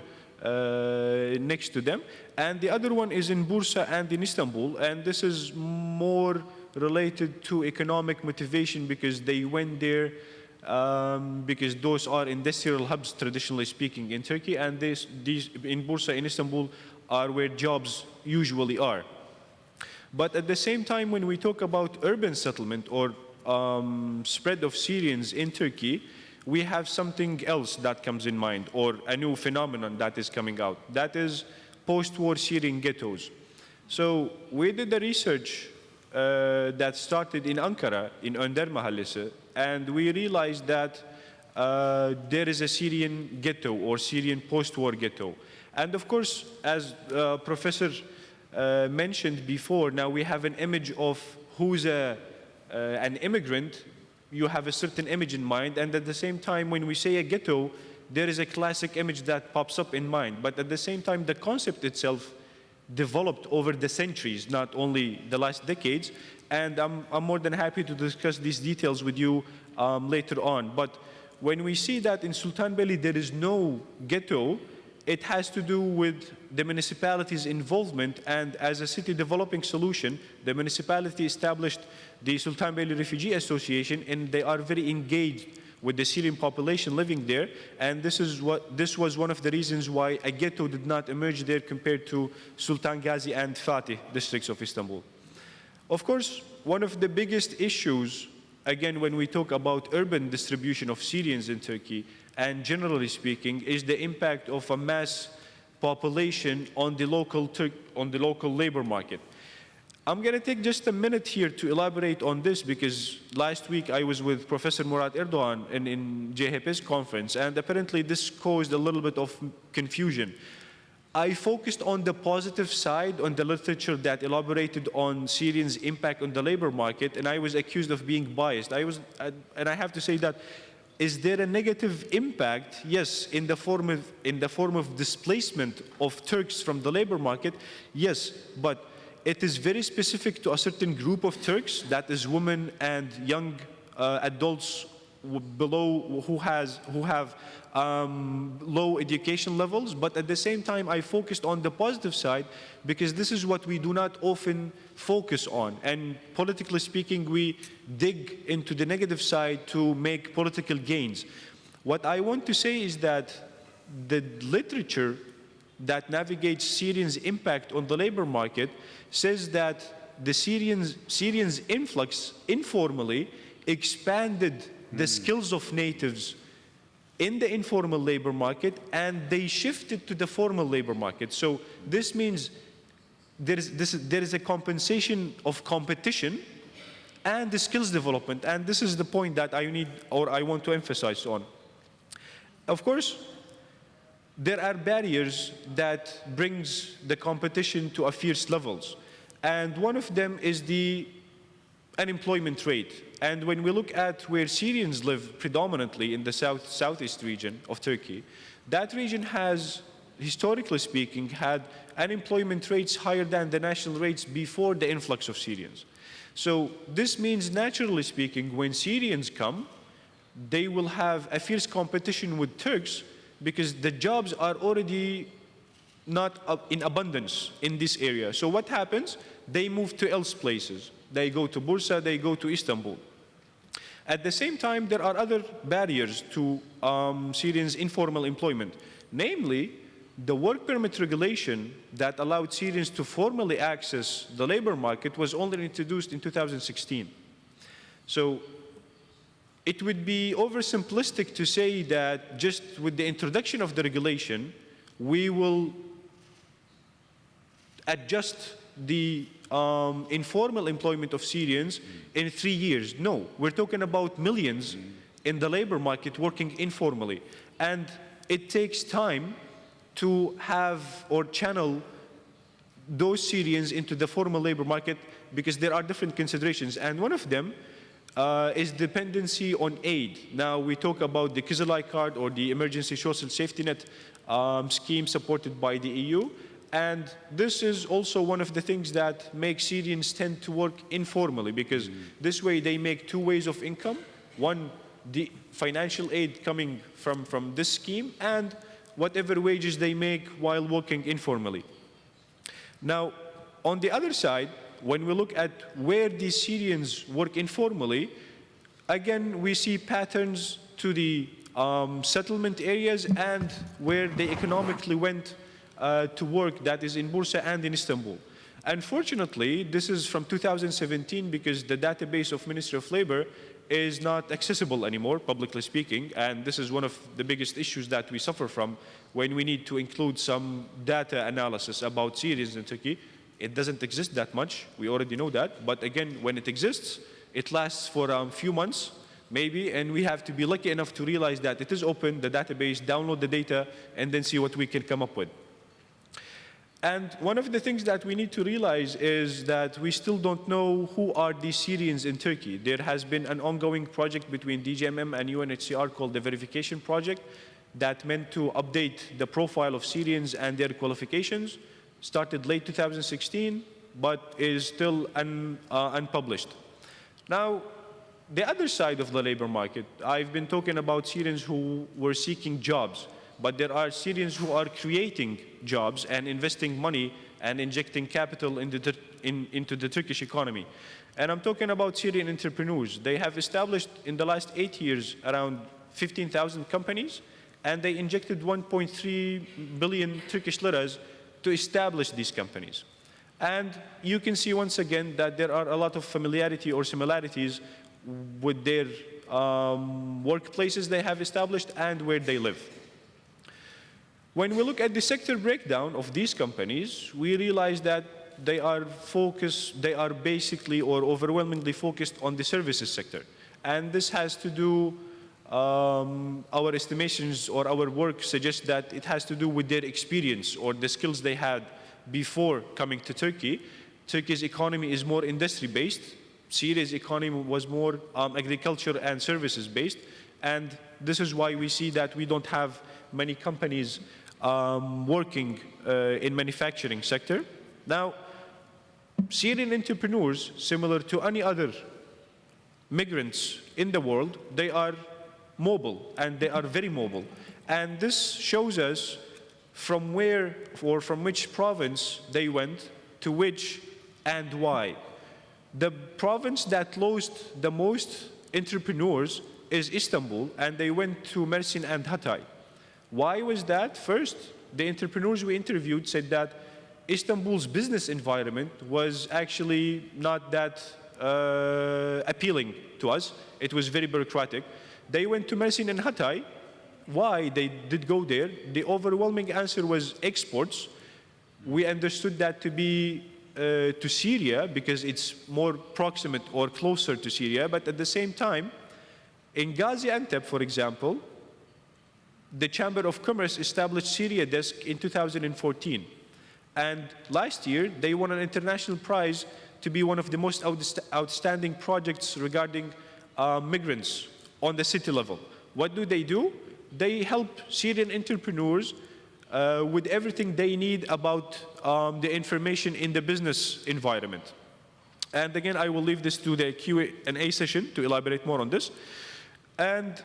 next to them. And the other one is in Bursa and in Istanbul, and this is more related to economic motivation because they went there because those are industrial hubs, traditionally speaking, in Turkey, and these in Bursa in Istanbul are where jobs usually are. But at the same time, when we talk about urban settlement or spread of Syrians in Turkey, we have something else that comes in mind, or a new phenomenon that is coming out. That is post-war Syrian ghettos. So we did a research that started in Ankara, in Önder Mahallesi, and we realized that there is a Syrian ghetto or Syrian post-war ghetto. And of course, as Professor mentioned before, now we have an image of who's an immigrant. You have a certain image in mind, and at the same time, when we say a ghetto, there is a classic image that pops up in mind. But at the same time, the concept itself developed over the centuries, not only the last decades, and I'm more than happy to discuss these details with you later on. But when we see that in Sultanbeyli there is no ghetto, it has to do with the municipality's involvement, and as a city developing solution, the municipality established the Sultanbeyli Refugee Association, and they are very engaged with the Syrian population living there, and this was one of the reasons why a ghetto did not emerge there compared to Sultan Gazi and Fatih districts of Istanbul. Of course, one of the biggest issues, again, when we talk about urban distribution of Syrians in Turkey, and generally speaking, is the impact of a mass population on the local labor market. I'm going to take just a minute here to elaborate on this because last week I was with Professor Murat Erdoğan in JHP's conference, and apparently this caused a little bit of confusion. I focused on the positive side, on the literature that elaborated on Syrians' impact on the labor market, and I was accused of being biased. And I have to say that, is there a negative impact? Yes, in the form of displacement of Turks from the labor market, yes, but it is very specific to a certain group of Turks, that is women and young adults below who have low education levels. But at the same time, I focused on the positive side because this is what we do not often focus on. And politically speaking, we dig into the negative side to make political gains. What I want to say is that the literature that navigates Syrians' impact on the labor market says that the Syrians' influx informally expanded the skills of natives in the informal labor market, and they shifted to the formal labor market. So this means there is a compensation of competition and the skills development, and this is the point that I want to emphasize on. Of course, there are barriers that brings the competition to a fierce levels. And one of them is the unemployment rate. And when we look at where Syrians live predominantly in the southeast region of Turkey, that region has, historically speaking, had unemployment rates higher than the national rates before the influx of Syrians. So this means, naturally speaking, when Syrians come, they will have a fierce competition with Turks because the jobs are already not in abundance in this area. So what happens? They move to else places. They go to Bursa, they go to Istanbul. At the same time, there are other barriers to Syrians' informal employment. Namely, the work permit regulation that allowed Syrians to formally access the labor market was only introduced in 2016. So it would be oversimplistic to say that just with the introduction of the regulation, we will adjust the informal employment of Syrians in 3 years. No, we're talking about millions in the labor market working informally. And it takes time to have or channel those Syrians into the formal labor market because there are different considerations. And one of them is dependency on aid. Now we talk about the Kızılay card or the emergency social safety net scheme supported by the EU. And this is also one of the things that makes Syrians tend to work informally because this way they make two ways of income. One, the financial aid coming from this scheme and whatever wages they make while working informally. Now, on the other side, when we look at where these Syrians work informally, again, we see patterns to the settlement areas and where they economically went to work, that is in Bursa and in Istanbul. Unfortunately, this is from 2017 because the database of Ministry of Labor is not accessible anymore, publicly speaking, and this is one of the biggest issues that we suffer from when we need to include some data analysis about Syrians in Turkey. It doesn't exist that much, we already know that, but again, when it exists, it lasts for a few months, maybe, and we have to be lucky enough to realize that it is open, the database, download the data, and then see what we can come up with. And one of the things that we need to realize is that we still don't know who are these Syrians in Turkey. There has been an ongoing project between DGMM and UNHCR called the Verification Project that meant to update the profile of Syrians and their qualifications. Started late 2016, but is still unpublished. Now, the other side of the labor market, I've been talking about Syrians who were seeking jobs. But there are Syrians who are creating jobs and investing money and injecting capital into the Turkish economy. And I'm talking about Syrian entrepreneurs. They have established in the last 8 years around 15,000 companies, and they injected 1.3 billion Turkish liras to establish these companies. And you can see once again that there are a lot of familiarity or similarities with their workplaces they have established and where they live. When we look at the sector breakdown of these companies, we realize that they are basically or overwhelmingly focused on the services sector. And this has to do, our estimations or our work suggests that it has to do with their experience or the skills they had before coming to Turkey. Turkey's economy is more industry-based. Syria's economy was more agriculture and services-based. And this is why we see that we don't have many companies working in manufacturing sector. Now, Syrian entrepreneurs, similar to any other migrants in the world, they are mobile, and they are very mobile. And this shows us from where or from which province they went to which and why. The province that lost the most entrepreneurs is Istanbul, and they went to Mersin and Hatay. Why was that? First, the entrepreneurs we interviewed said that Istanbul's business environment was actually not that appealing to us. It was very bureaucratic. They went to Mersin and Hatay. Why they did go there? The overwhelming answer was exports. We understood that to be to Syria because it's more proximate or closer to Syria, but at the same time, in Gaziantep, for example, the Chamber of Commerce established Syria desk in 2014. And last year, they won an international prize to be one of the most outstanding projects regarding migrants on the city level. What do? They help Syrian entrepreneurs with everything they need about the information in the business environment. And again, I will leave this to the Q&A session to elaborate more on this. And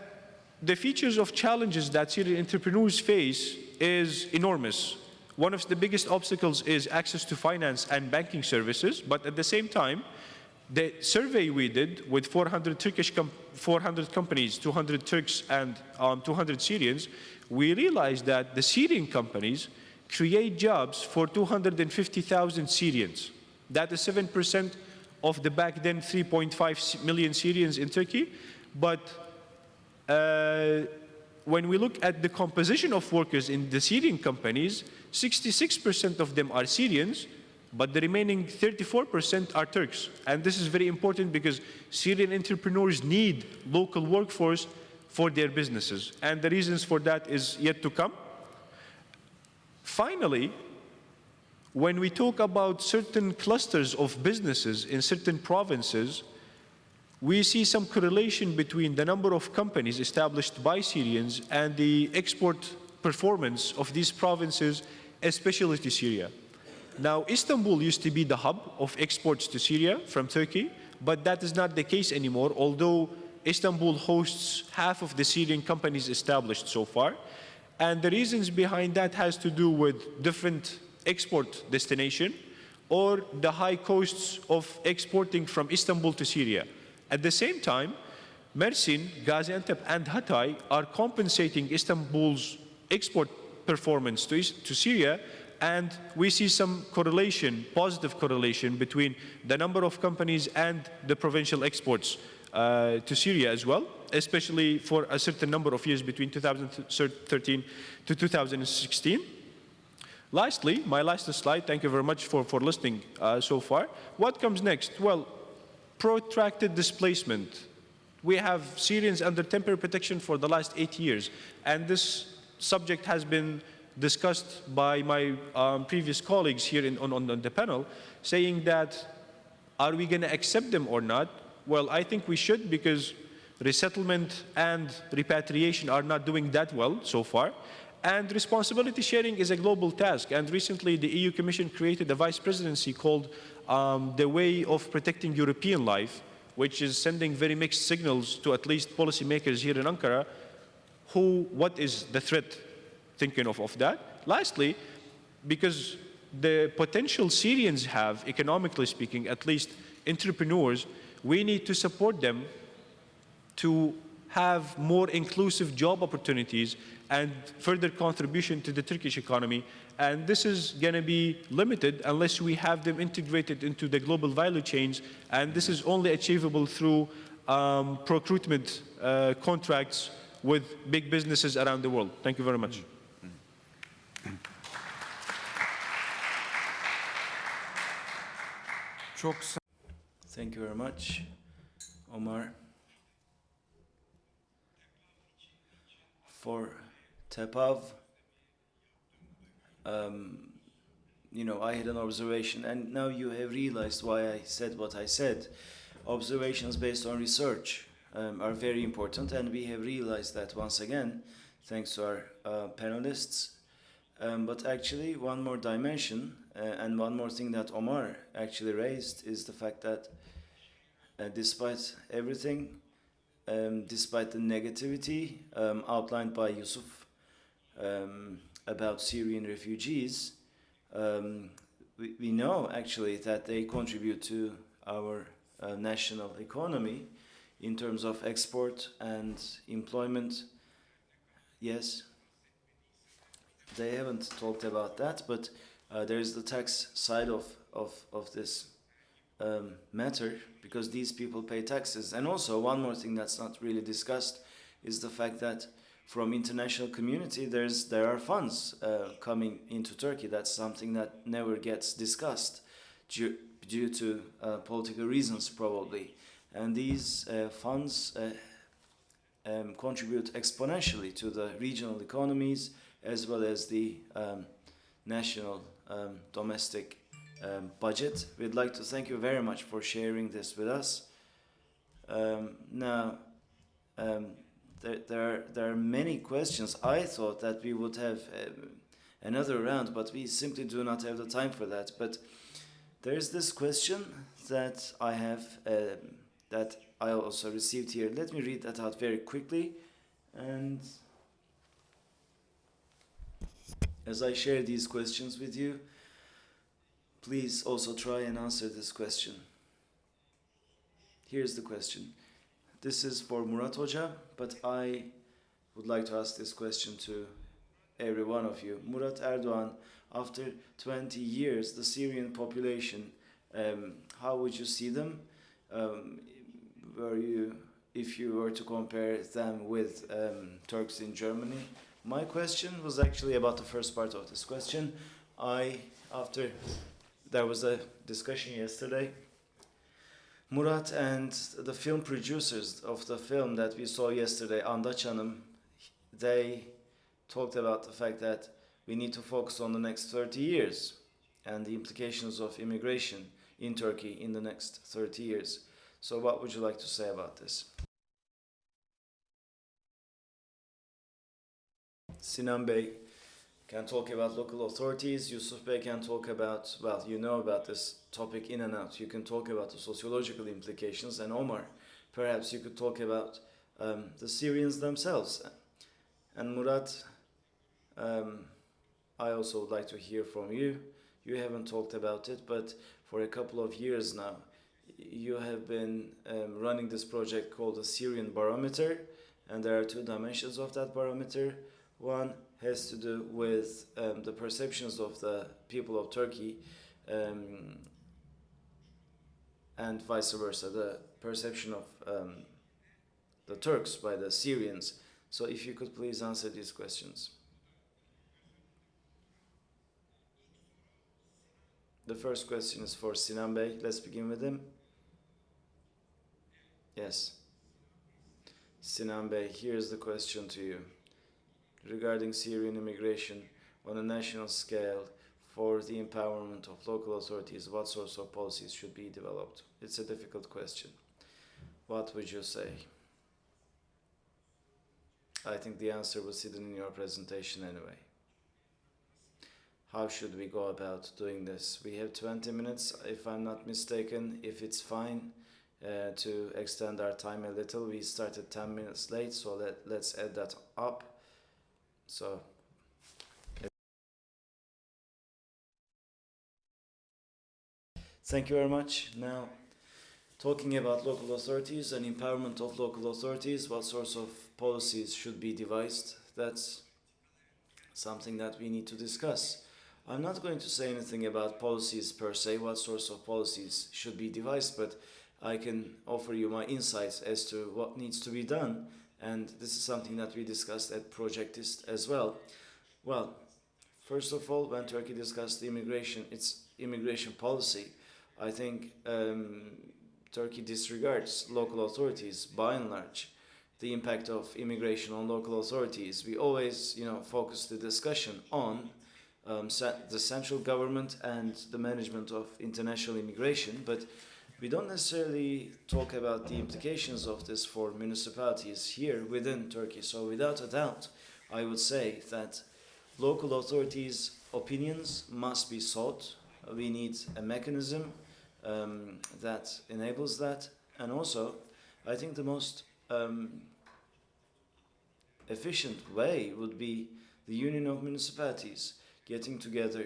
the features of challenges that Syrian entrepreneurs face is enormous. One of the biggest obstacles is access to finance and banking services, but at the same time, the survey we did with 400 companies, 200 Turks and 200 Syrians, we realized that the Syrian companies create jobs for 250,000 Syrians. That is 7% of the back then 3.5 million Syrians in Turkey. But when we look at the composition of workers in the Syrian companies, 66% of them are Syrians, but the remaining 34% are Turks. And this is very important because Syrian entrepreneurs need local workforce for their businesses. And the reasons for that is yet to come. Finally, when we talk about certain clusters of businesses in certain provinces, we see some correlation between the number of companies established by Syrians and the export performance of these provinces, especially to Syria. Now, Istanbul used to be the hub of exports to Syria from Turkey, but that is not the case anymore, although Istanbul hosts half of the Syrian companies established so far. And the reasons behind that has to do with different export destination or the high costs of exporting from Istanbul to Syria. At the same time, Mersin, Gaziantep, and Hatay are compensating Istanbul's export performance to Syria, and we see some correlation, positive correlation, between the number of companies and the provincial exports to Syria as well, especially for a certain number of years between 2013 to 2016. Lastly, my last slide, thank you very much for listening so far. What comes next? Well, protracted displacement. We have Syrians under temporary protection for the last 8 years, and this subject has been discussed by my previous colleagues here on the panel, saying that, are we going to accept them or not? Well, I think we should, because resettlement and repatriation are not doing that well so far. And responsibility sharing is a global task. And recently, the EU Commission created a vice presidency called the Way of Protecting European Life, which is sending very mixed signals to at least policymakers here in Ankara. What is the threat? Thinking of that. Lastly, because the potential Syrians have, economically speaking, at least entrepreneurs, we need to support them to have more inclusive job opportunities and further contribution to the Turkish economy. And this is going to be limited unless we have them integrated into the global value chains. And this is only achievable through procurement contracts with big businesses around the world. Thank you very much. Çok sağ Thank you very much, Omar. For TEPAV, you know, I had an observation, and now you have realized why I said what I said. Observations based on research are very important, and we have realized that once again, thanks to our panelists. But actually, one more dimension, and one more thing that Omar actually raised is the fact that despite everything, despite the negativity outlined by Yusuf about Syrian refugees, we know actually that they contribute to our national economy in terms of export and employment. Yes, they haven't talked about that, but there is the tax side of this matter, because these people pay taxes. And also one more thing that's not really discussed is the fact that from international community there are funds coming into Turkey. That's something that never gets discussed due to political reasons probably. And these funds contribute exponentially to the regional economies as well as the national domestic budget. We'd like to thank you very much for sharing this with us. Now, there are many questions. I thought that we would have another round, but we simply do not have the time for that. But there's this question that I have, that I also received here. Let me read that out very quickly. And as I share these questions with you, please also try and answer this question. Here's the question. This is for Murat Hoca, but I would like to ask this question to every one of you. Murat, Erdoğan, after 20 years, the Syrian population, how would you see them? If you were to compare them with Turks in Germany? My question was actually about the first part of this question. After there was a discussion yesterday, Murat and the film producers of the film that we saw yesterday, Andaç Hanım, they talked about the fact that we need to focus on the next 30 years and the implications of immigration in Turkey in the next 30 years. So what would you like to say about this? Sinan Bey can talk about local authorities. Yusuf Bey can talk about, well, you know about this topic in and out. You can talk about the sociological implications. And Omar, perhaps you could talk about the Syrians themselves. And Murat, I also would like to hear from you. You haven't talked about it, but for a couple of years now, you have been running this project called the Syrian Barometer, and there are two dimensions of that barometer. One has to do with the perceptions of the people of Turkey and vice versa, the perception of the Turks by the Syrians. So if you could please answer these questions. The first question is for Sinan Bey. Let's begin with him. Yes. Sinan Bey, here's the question to you. Regarding Syrian immigration on a national scale for the empowerment of local authorities, what sorts of policies should be developed? It's a difficult question. What would you say? I think the answer was hidden in your presentation anyway. How should we go about doing this? We have 20 minutes, if I'm not mistaken. If it's fine to extend our time a little, we started 10 minutes late, so let's add that up. So, thank you very much. Now, talking about local authorities and empowerment of local authorities, what sorts of policies should be devised? That's something that we need to discuss. I'm not going to say anything about policies per se, what sorts of policies should be devised, but I can offer you my insights as to what needs to be done. And this is something that we discussed at Projectist as well. Well, first of all, when Turkey discussed its immigration policy, I think Turkey disregards local authorities by and large. The impact of immigration on local authorities. We always, focus the discussion on the central government and the management of international immigration, but we don't necessarily talk about the implications of this for municipalities here within Turkey. So without a doubt, I would say that local authorities' opinions must be sought. We need a mechanism that enables that. And also, I think the most efficient way would be the union of municipalities getting together,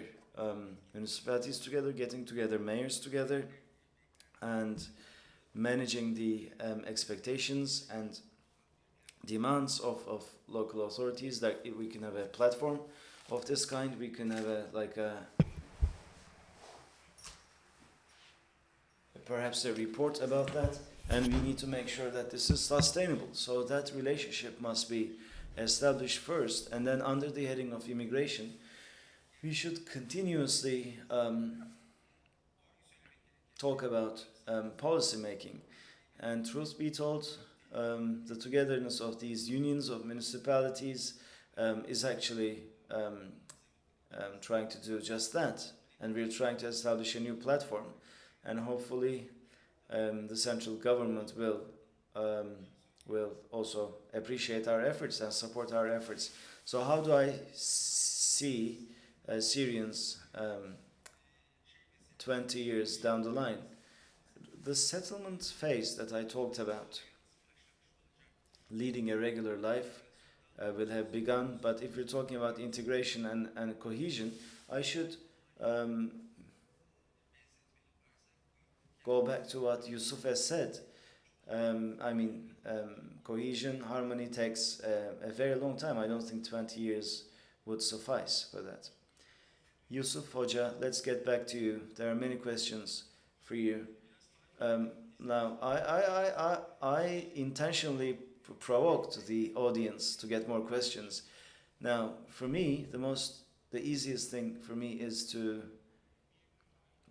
getting together, mayors together, and managing the expectations and demands of local authorities. That if we can have a platform of this kind, we can have perhaps a report about that, and we need to make sure that this is sustainable. So that relationship must be established first, and then under the heading of immigration, we should continuously talk about policy making. And truth be told, the togetherness of these unions of municipalities is actually trying to do just that. And we're trying to establish a new platform. And hopefully the central government will also appreciate our efforts and support our efforts. So how do I see Syrians 20 years down the line? The settlement phase that I talked about, leading a regular life, will have begun. But if we're talking about integration and cohesion, I should go back to what Yusuf has said. Cohesion, harmony takes a very long time. I don't think 20 years would suffice for that. Yusuf Hoca, let's get back to you. There are many questions for you. Now, I intentionally provoked the audience to get more questions. Now, for me, the easiest thing for me is to,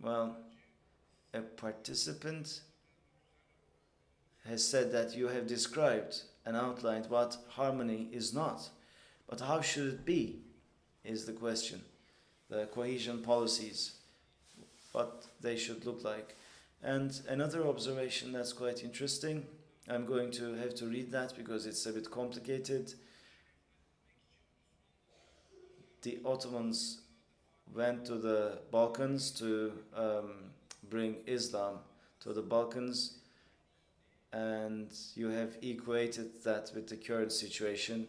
a participant has said that you have described and outlined what harmony is not. But how should it be, is the question. The cohesion policies, what they should look like. And another observation that's quite interesting, I'm going to have to read that because it's a bit complicated. The Ottomans went to the Balkans to bring Islam to the Balkans, and you have equated that with the current situation,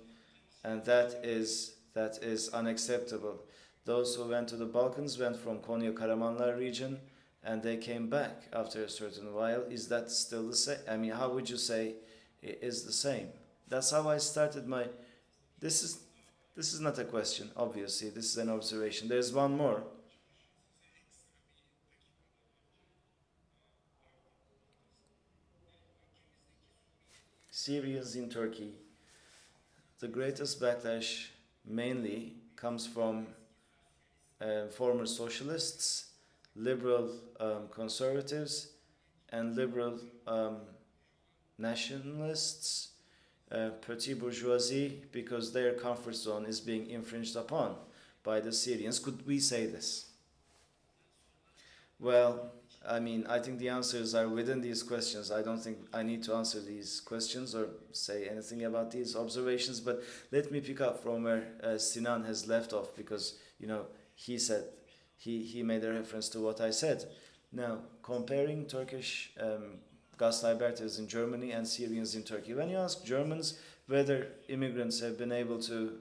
and that is unacceptable. Those who went to the Balkans went from Konya Karamanlar region, and they came back after a certain while. Is that still the same? I mean, how would you say it is the same? That's how I started my... This is not a question, obviously. This is an observation. There's one more. Syrians in Turkey. The greatest backlash mainly comes from former socialists, liberal conservatives, and liberal nationalists, petit bourgeoisie, because their comfort zone is being infringed upon by the Syrians. Could we say this? Well, I think the answers are within these questions. I don't think I need to answer these questions or say anything about these observations, but let me pick up from where Sinan has left off, because, he said, he made a reference to what I said. Now, comparing Turkish Gastarbeiters in Germany and Syrians in Turkey. When you ask Germans whether immigrants have been able to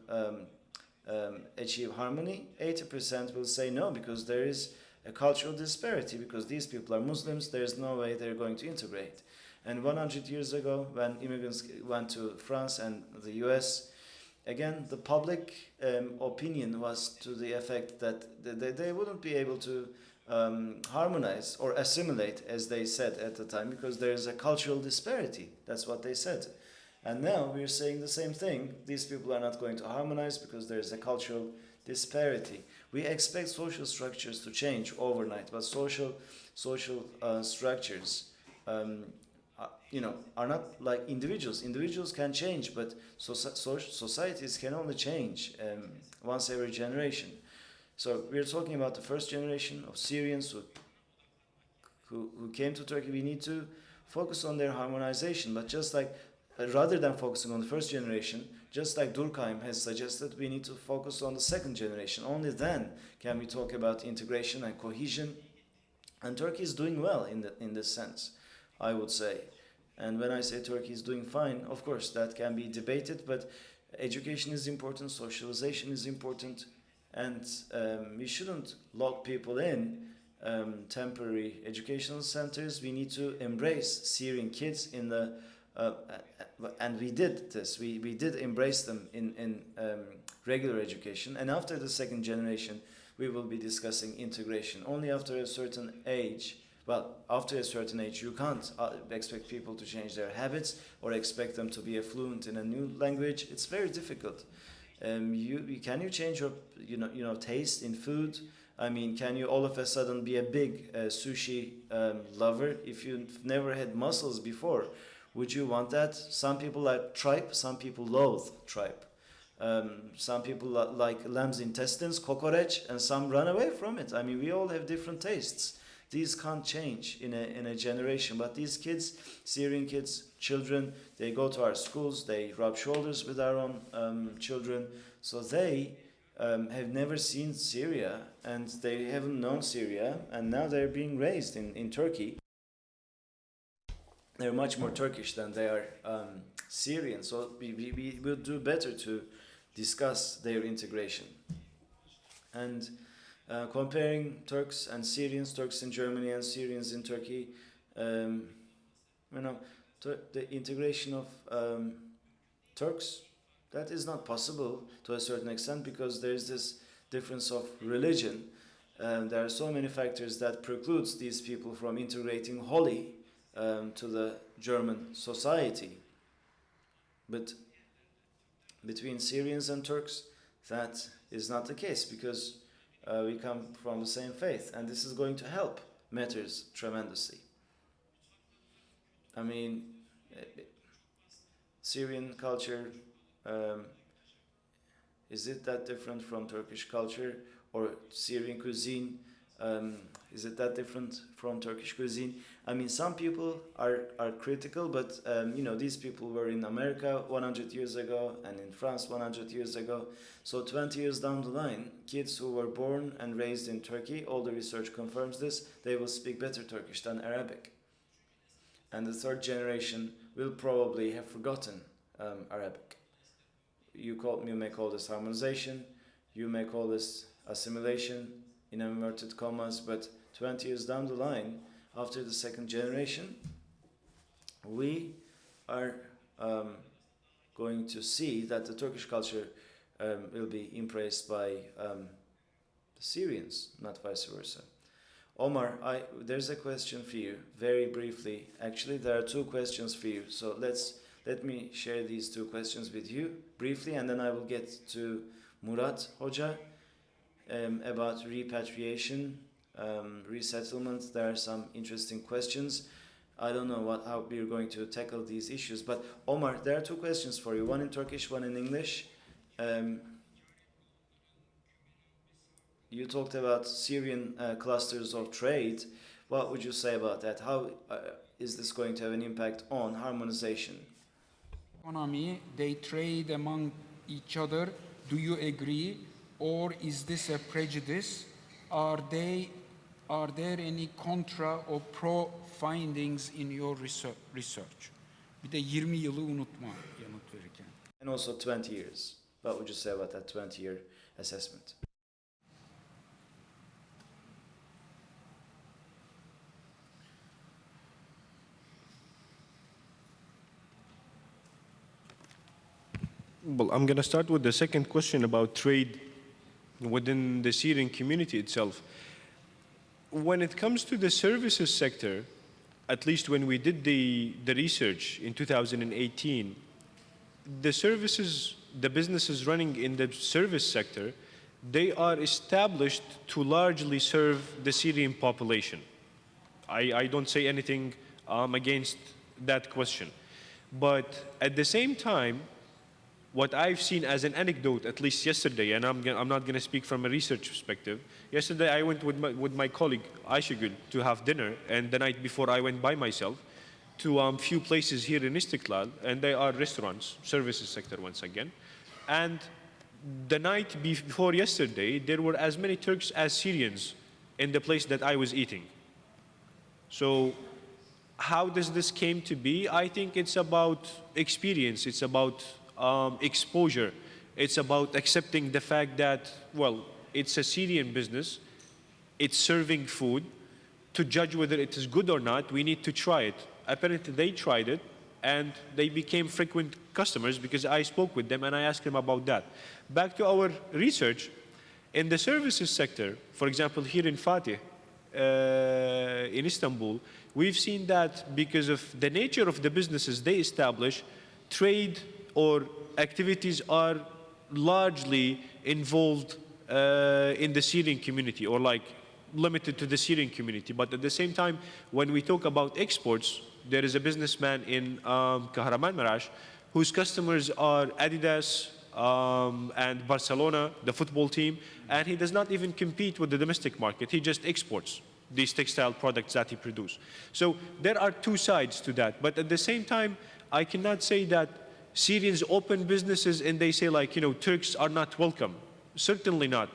achieve harmony, 80% will say no, because there is a cultural disparity, because these people are Muslims, there's no way they're going to integrate. And 100 years ago, when immigrants went to France and the US, again, the public opinion was to the effect that they wouldn't be able to harmonize or assimilate, as they said at the time, because there is a cultural disparity. That's what they said. And now we're saying the same thing. These people are not going to harmonize because there is a cultural disparity. We expect social structures to change overnight, but social structures, are not like individuals. Individuals can change, but societies can only change once every generation. So we're talking about the first generation of Syrians who came to Turkey. We need to focus on their harmonization, but just like rather than focusing on the first generation, just like Durkheim has suggested, we need to focus on the second generation. Only then can we talk about integration and cohesion. And Turkey is doing well in this sense, I would say. And when I say Turkey is doing fine, of course that can be debated, but education is important, socialization is important, and we shouldn't lock people in temporary educational centers. We need to embrace Syrian kids in the and we did this. We did embrace them in regular education. And after the second generation, we will be discussing integration. Only after a certain age, after a certain age, you can't expect people to change their habits or expect them to be fluent in a new language. It's very difficult. Can you change your taste in food? I mean, can you all of a sudden be a big sushi lover if you've never had mussels before? Would you want that? Some people like tripe, some people loathe tripe. Some people like lamb's intestines, kokoreç, and some run away from it. I mean, we all have different tastes. These can't change in a generation. But these kids, Syrian kids, children, they go to our schools, they rub shoulders with our own children. So they have never seen Syria, and they haven't known Syria, and now they're being raised in Turkey. They're much more Turkish than they are Syrian. So we will do better to discuss their integration. And comparing Turks and Syrians, Turks in Germany and Syrians in Turkey, the integration of Turks, that is not possible to a certain extent because there is this difference of religion. There are so many factors that precludes these people from integrating wholly to the German society. But between Syrians and Turks, that is not the case because we come from the same faith, and this is going to help matters tremendously. I mean, Syrian culture, is it that different from Turkish culture? Or Syrian cuisine, is it that different from Turkish cuisine? I mean, some people are critical, but these people were in America 100 years ago and in France 100 years ago. So 20 years down the line, kids who were born and raised in Turkey, all the research confirms this, they will speak better Turkish than Arabic. And the third generation will probably have forgotten Arabic. You may call this harmonization, you may call this assimilation in inverted commas, but 20 years down the line, after the second generation, we are going to see that the Turkish culture will be embraced by the Syrians, not vice versa. Omar, there's a question for you, very briefly. Actually, there are two questions for you, so let me share these two questions with you briefly, and then I will get to Murat Hoca about repatriation, resettlement. There are some interesting questions. I don't know how we're going to tackle these issues, but Omar, there are two questions for you, one in Turkish, one in English. You talked about Syrian clusters of trade. What would you say about that? How is this going to have an impact on harmonization? Economy, they trade among each other. Do you agree? Or is this a prejudice? Are there any contra or pro findings in your research? Bir de 20 yılı unutma yanıt verirken. And also 20 years. What would you say about that 20-year assessment? Well, I'm going to start with the second question about trade within the Syrian community itself. When it comes to the services sector, at least when we did the research in 2018, the businesses running in the service sector, they are established to largely serve the Syrian population. I don't say anything against that question. But at the same time, what I've seen as an anecdote, at least yesterday, and I'm not going to speak from a research perspective. Yesterday, I went with my colleague, Ayşegül, to have dinner, and the night before, I went by myself to a few places here in Istiklal, and they are restaurants, services sector once again. And the night before yesterday, there were as many Turks as Syrians in the place that I was eating. So how does this came to be? I think it's about experience. It's about exposure. It's about accepting the fact that, well, it's a Syrian business. It's serving food. To judge whether it is good or not, we need to try it. Apparently, they tried it, and they became frequent customers because I spoke with them and I asked them about that. Back to our research, in the services sector, for example, here in Fatih, in Istanbul, we've seen that because of the nature of the businesses they establish, trade or activities are largely involved in the Syrian community, or like limited to the Syrian community. But at the same time, when we talk about exports, there is a businessman in Kahramanmaraş whose customers are Adidas and Barcelona, the football team, and he does not even compete with the domestic market. He just exports these textile products that he produces. So there are two sides to that. But at the same time, I cannot say that Syrians open businesses and they say, like, you know, Turks are not welcome. Certainly not.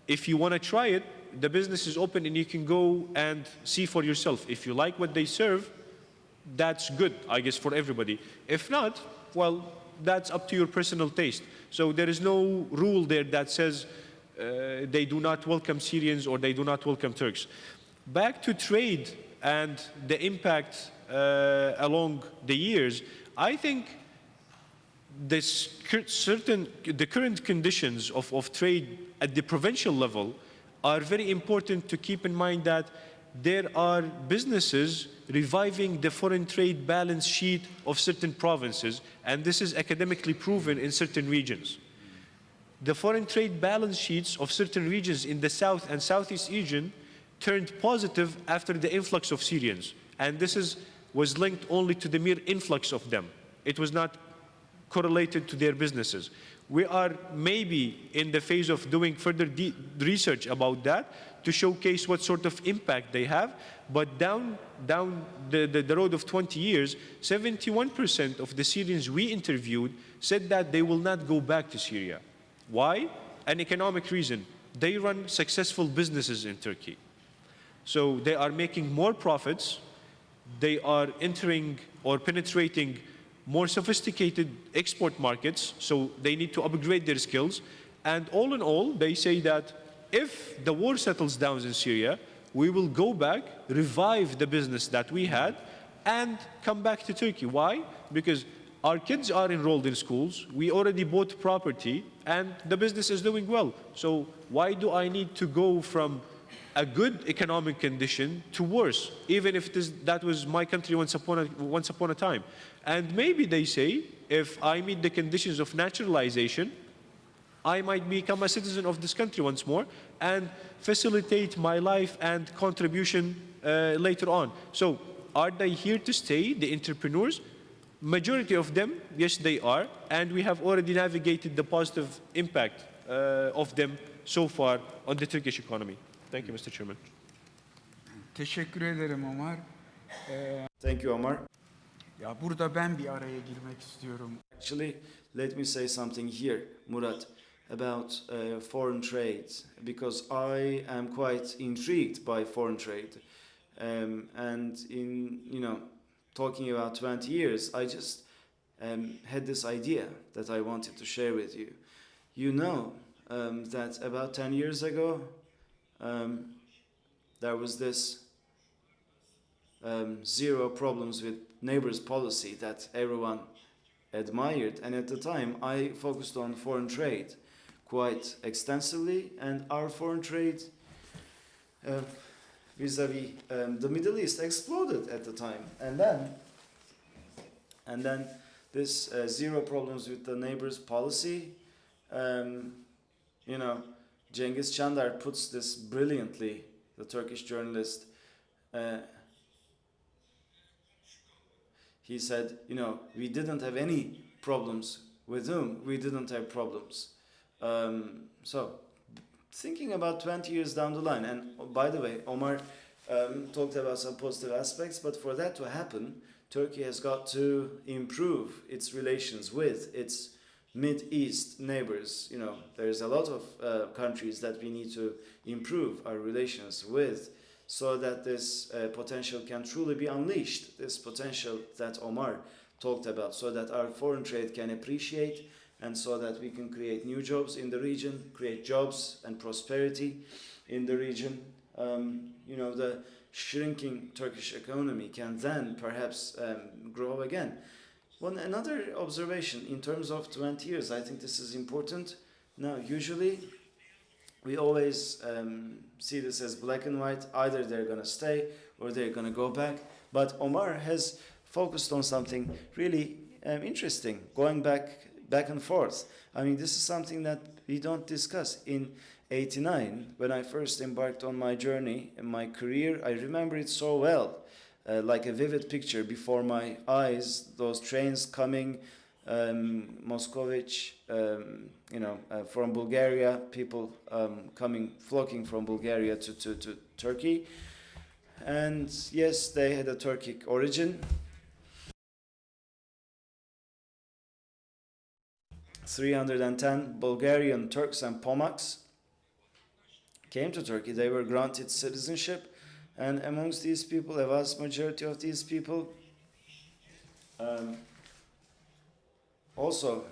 If you want to try it, the business is open and you can go and see for yourself. If you like what they serve, that's good, I guess, for everybody. If not, well, that's up to your personal taste. So there is no rule there that says they do not welcome Syrians or they do not welcome Turks. Back to trade and the impact along the years, I think the current conditions of trade at the provincial level are very important to keep in mind that there are businesses reviving the foreign trade balance sheet of certain provinces, and this is academically proven in certain regions. The foreign trade balance sheets of certain regions in the south and southeast region turned positive after the influx of Syrians, and this was linked only to the mere influx of them. It was not correlated to their businesses. We are maybe in the phase of doing further research about that to showcase what sort of impact they have. But down the road of 20 years, 71% of the Syrians we interviewed said that they will not go back to Syria. Why? An economic reason. They run successful businesses in Turkey. So they are making more profits. They are entering or penetrating more sophisticated export markets, so they need to upgrade their skills. And all in all, they say that if the war settles down in Syria, we will go back, revive the business that we had, and come back to Turkey. Why? Because our kids are enrolled in schools, we already bought property, and the business is doing well. So why do I need to go from a good economic condition to worse, even if that was my country once upon a time? And maybe they say, if I meet the conditions of naturalization, I might become a citizen of this country once more and facilitate my life and contribution later on. So are they here to stay, the entrepreneurs? Majority of them, yes, they are. And we have already navigated the positive impact of them so far on the Turkish economy. Thank you, Mr. Chairman. Teşekkür ederim Omar. Thank you, Omar. Ya burada ben bir araya girmek istiyorum. Actually, let me say something here, Murat, about foreign trade, because I am quite intrigued by foreign trade. And in, talking about 20 years, I just had this idea that I wanted to share with you. You know that about 10 years ago, there was this zero problems with neighbors policy that everyone admired, and at the time I focused on foreign trade quite extensively, and our foreign trade vis-a-vis the Middle East exploded at the time, and then this zero problems with the neighbors policy Cengiz Çandar puts this brilliantly, the Turkish journalist. He said, you know, we didn't have any problems with whom we didn't have problems. So, thinking about 20 years down the line, and by the way, Omar talked about some positive aspects, but for that to happen, Turkey has got to improve its relations with its Mid-East neighbors. You know, there's a lot of countries that we need to improve our relations with, so that this potential can truly be unleashed, this potential that Omar talked about, so that our foreign trade can appreciate, and so that we can create new jobs in the region, create jobs and prosperity in the region. You know, the shrinking Turkish economy can then perhaps grow again. Another observation in terms of 20 years, I think this is important. Now, usually we always see this as black and white. Either they're going to stay or they're going to go back. But Omar has focused on something really interesting, going back and forth. I mean, this is something that we don't discuss. In '89, when I first embarked on my journey in my career, I remember it so well, like a vivid picture before my eyes, those trains coming, Moscovich, from Bulgaria, people flocking from Bulgaria to Turkey. And yes, they had a Turkic origin. 310 Bulgarian Turks and Pomaks came to Turkey. They were granted citizenship, and amongst these people, a vast majority of these people also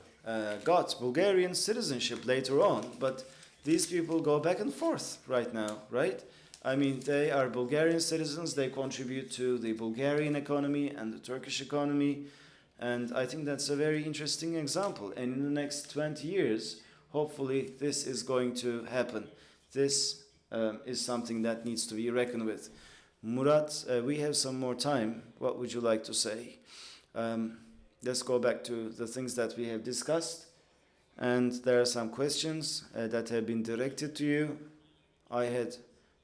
got Bulgarian citizenship later on, but these people go back and forth right now, right? I mean, they are Bulgarian citizens, they contribute to the Bulgarian economy and the Turkish economy, and I think that's a very interesting example. And in the next 20 years, hopefully this is going to happen. This is something that needs to be reckoned with. Murat, we have some more time. What would you like to say? Let's go back to the things that we have discussed. And there are some questions that have been directed to you. I had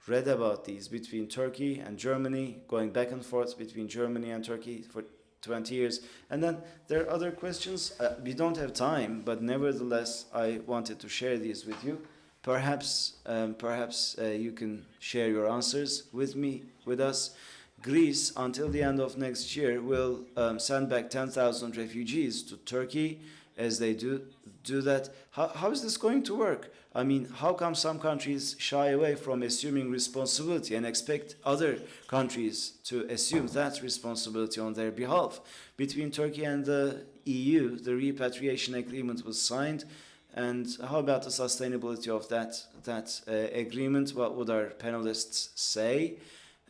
read about these between Turkey and Germany, going back and forth between Germany and Turkey for 20 years. And then there are other questions. We don't have time, but nevertheless, I wanted to share these with you. Perhaps you can share your answers with us. Greece, until the end of next year, will send back 10,000 refugees to Turkey. As they do that, how is this going to work? I mean, how come some countries shy away from assuming responsibility and expect other countries to assume that responsibility on their behalf? Between Turkey and the EU, the repatriation agreement was signed. And how about the sustainability of that agreement? What would our panelists say?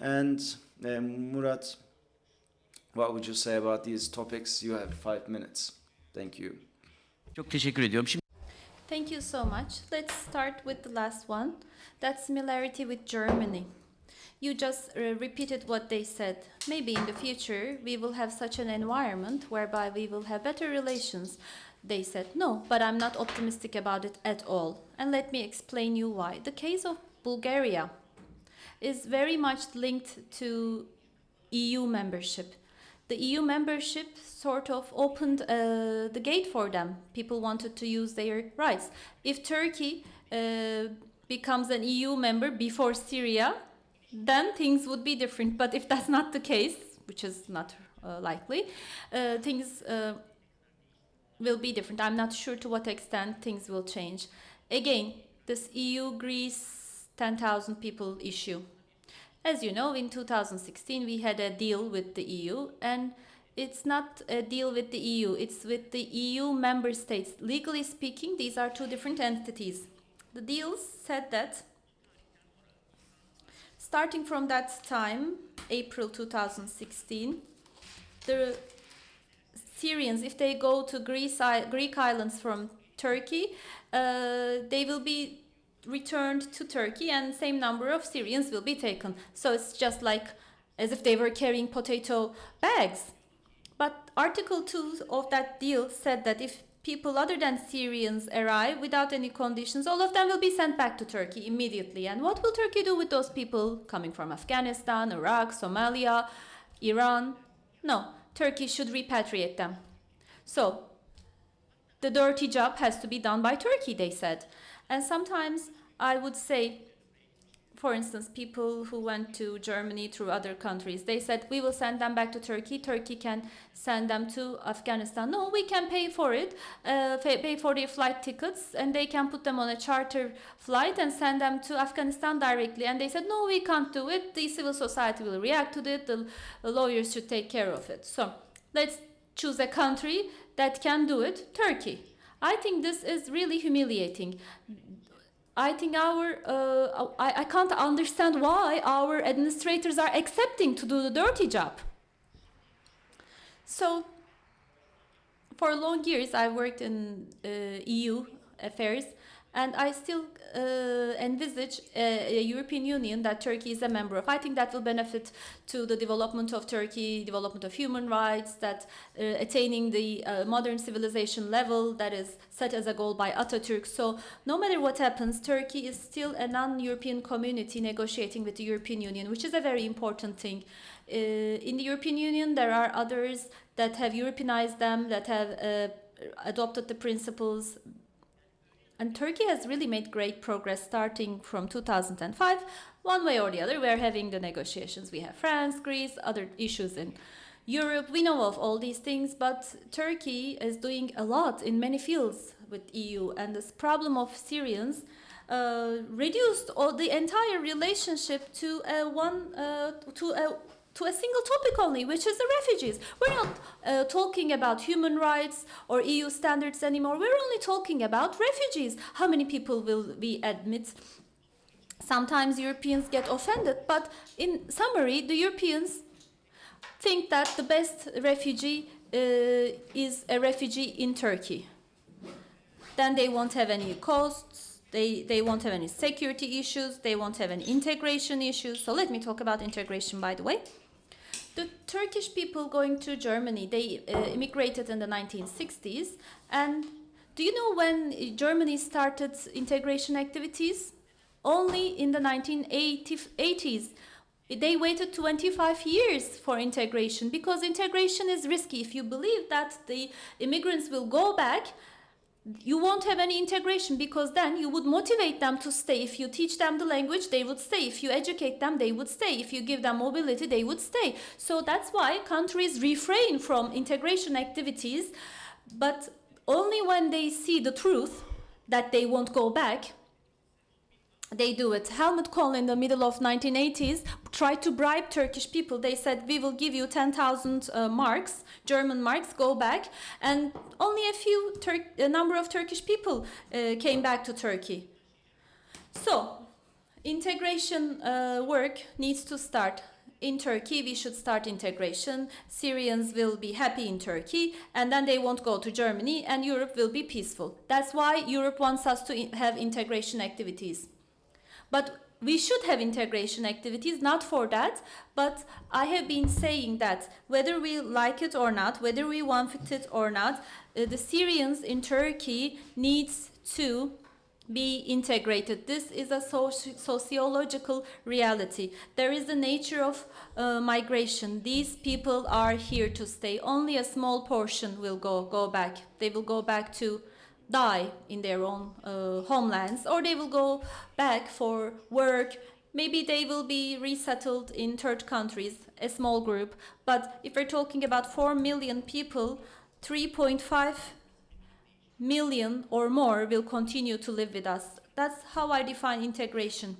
And Murat, what would you say about these topics? You have 5 minutes. Thank you. Çok teşekkür ediyorum. Şimdi Thank you so much. Let's start with the last one. That similarity with Germany. You just repeated what they said. Maybe in the future we will have such an environment whereby we will have better relations. They said no, but I'm not optimistic about it at all. And let me explain you why. The case of Bulgaria is very much linked to EU membership. The EU membership sort of opened the gate for them. People wanted to use their rights. If Turkey becomes an EU member before Syria, then things would be different. But if that's not the case, which is not likely, things will be different. I'm not sure to what extent things will change. Again, this EU-Greece 10,000 people issue. As you know, in 2016, we had a deal with the EU, and it's not a deal with the EU, it's with the EU member states. Legally speaking, these are two different entities. The deals said that starting from that time, April 2016, the Syrians, if they go to Greek islands from Turkey, they will be returned to Turkey, and same number of Syrians will be taken. So it's just like as if they were carrying potato bags. But Article 2 of that deal said that if people other than Syrians arrive without any conditions, all of them will be sent back to Turkey immediately. And what will Turkey do with those people coming from Afghanistan, Iraq, Somalia, Iran? No, Turkey should repatriate them. So the dirty job has to be done by Turkey, they said. And sometimes I would say, for instance, people who went to Germany through other countries, they said, we will send them back to Turkey. Turkey can send them to Afghanistan. No, we can pay for it, pay for their flight tickets, and they can put them on a charter flight and send them to Afghanistan directly. And they said, no, we can't do it. The civil society will react to it. The lawyers should take care of it. So let's choose a country that can do it, Turkey. I think this is really humiliating. I think I can't understand why our administrators are accepting to do the dirty job. So, for long years, I worked in EU affairs, and I still envisage a European Union that Turkey is a member of. I think that will benefit to the development of Turkey, development of human rights, that attaining the modern civilization level that is set as a goal by Atatürk. So no matter what happens, Turkey is still a non-European community negotiating with the European Union, which is a very important thing. In the European Union, there are others that have Europeanized them, that have adopted the principles. And Turkey has really made great progress starting from 2005. One way or the other, we're having the negotiations. We have France, Greece, other issues in Europe. We know of all these things, but Turkey is doing a lot in many fields with EU. And this problem of Syrians reduced all the entire relationship to a single topic only, which is the refugees. We're not talking about human rights or EU standards anymore. We're only talking about refugees. How many people will we admit? Sometimes Europeans get offended, but in summary, the Europeans think that the best refugee is a refugee in Turkey. Then they won't have any costs. They won't have any security issues. They won't have any integration issues. So let me talk about integration, by the way. The Turkish people going to Germany, they immigrated in the 1960s. And do you know when Germany started integration activities? Only in the 1980s. They waited 25 years for integration because integration is risky. If you believe that the immigrants will go back, you won't have any integration because then you would motivate them to stay. If you teach them the language, they would stay. If you educate them, they would stay. If you give them mobility, they would stay. So that's why countries refrain from integration activities, but only when they see the truth that they won't go back, they do it. Helmut Kohl in the middle of 1980s tried to bribe Turkish people. They said, we will give you 10,000 marks, German marks, go back. And only a number of Turkish people came back to Turkey. So, integration work needs to start. In Turkey, we should start integration. Syrians will be happy in Turkey, and then they won't go to Germany, and Europe will be peaceful. That's why Europe wants us to have integration activities. But we should have integration activities, not for that, but I have been saying that whether we like it or not, whether we want it or not, the Syrians in Turkey needs to be integrated. This is a sociological reality. There is the nature of migration. These people are here to stay. Only a small portion will go back. They will go back to die in their own homelands, or they will go back for work. Maybe they will be resettled in third countries, a small group. But if we're talking about 4 million people, 3.5 million or more will continue to live with us. That's how I define integration.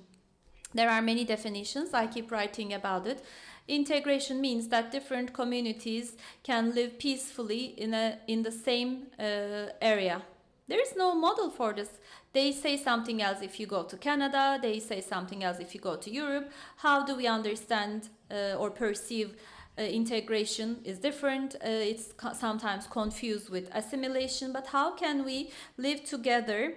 There are many definitions. I keep writing about it. Integration means that different communities can live peacefully in the same area. There is no model for this. They say something else if you go to Canada. They say something else if you go to Europe. How do we understand or perceive integration is different. It's sometimes confused with assimilation. But how can we live together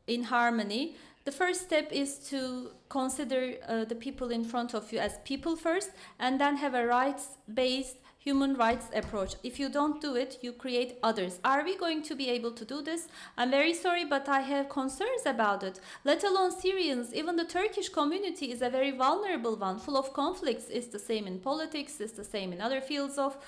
in harmony? The first step is to consider the people in front of you as people first, and then have a rights-based human rights approach. If you don't do it, you create others. Are we going to be able to do this? I'm very sorry, but I have concerns about it. Let alone Syrians, even the Turkish community is a very vulnerable one, full of conflicts. It's the same in politics, it's the same in other fields of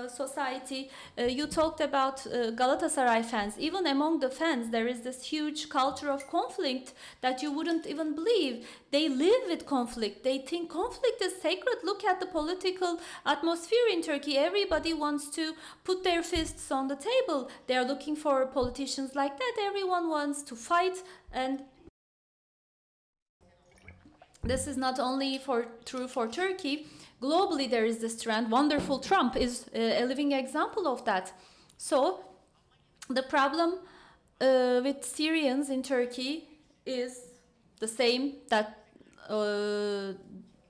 society. You talked about Galatasaray fans. Even among the fans, there is this huge culture of conflict that you wouldn't even believe. They live with conflict. They think conflict is sacred. Look at the political atmosphere in Turkey. Everybody wants to put their fists on the table. They are looking for politicians like that. Everyone wants to fight, and this is not only true for Turkey. Globally, there is this trend. Wonderful Trump is a living example of that. So, the problem with Syrians in Turkey is the same that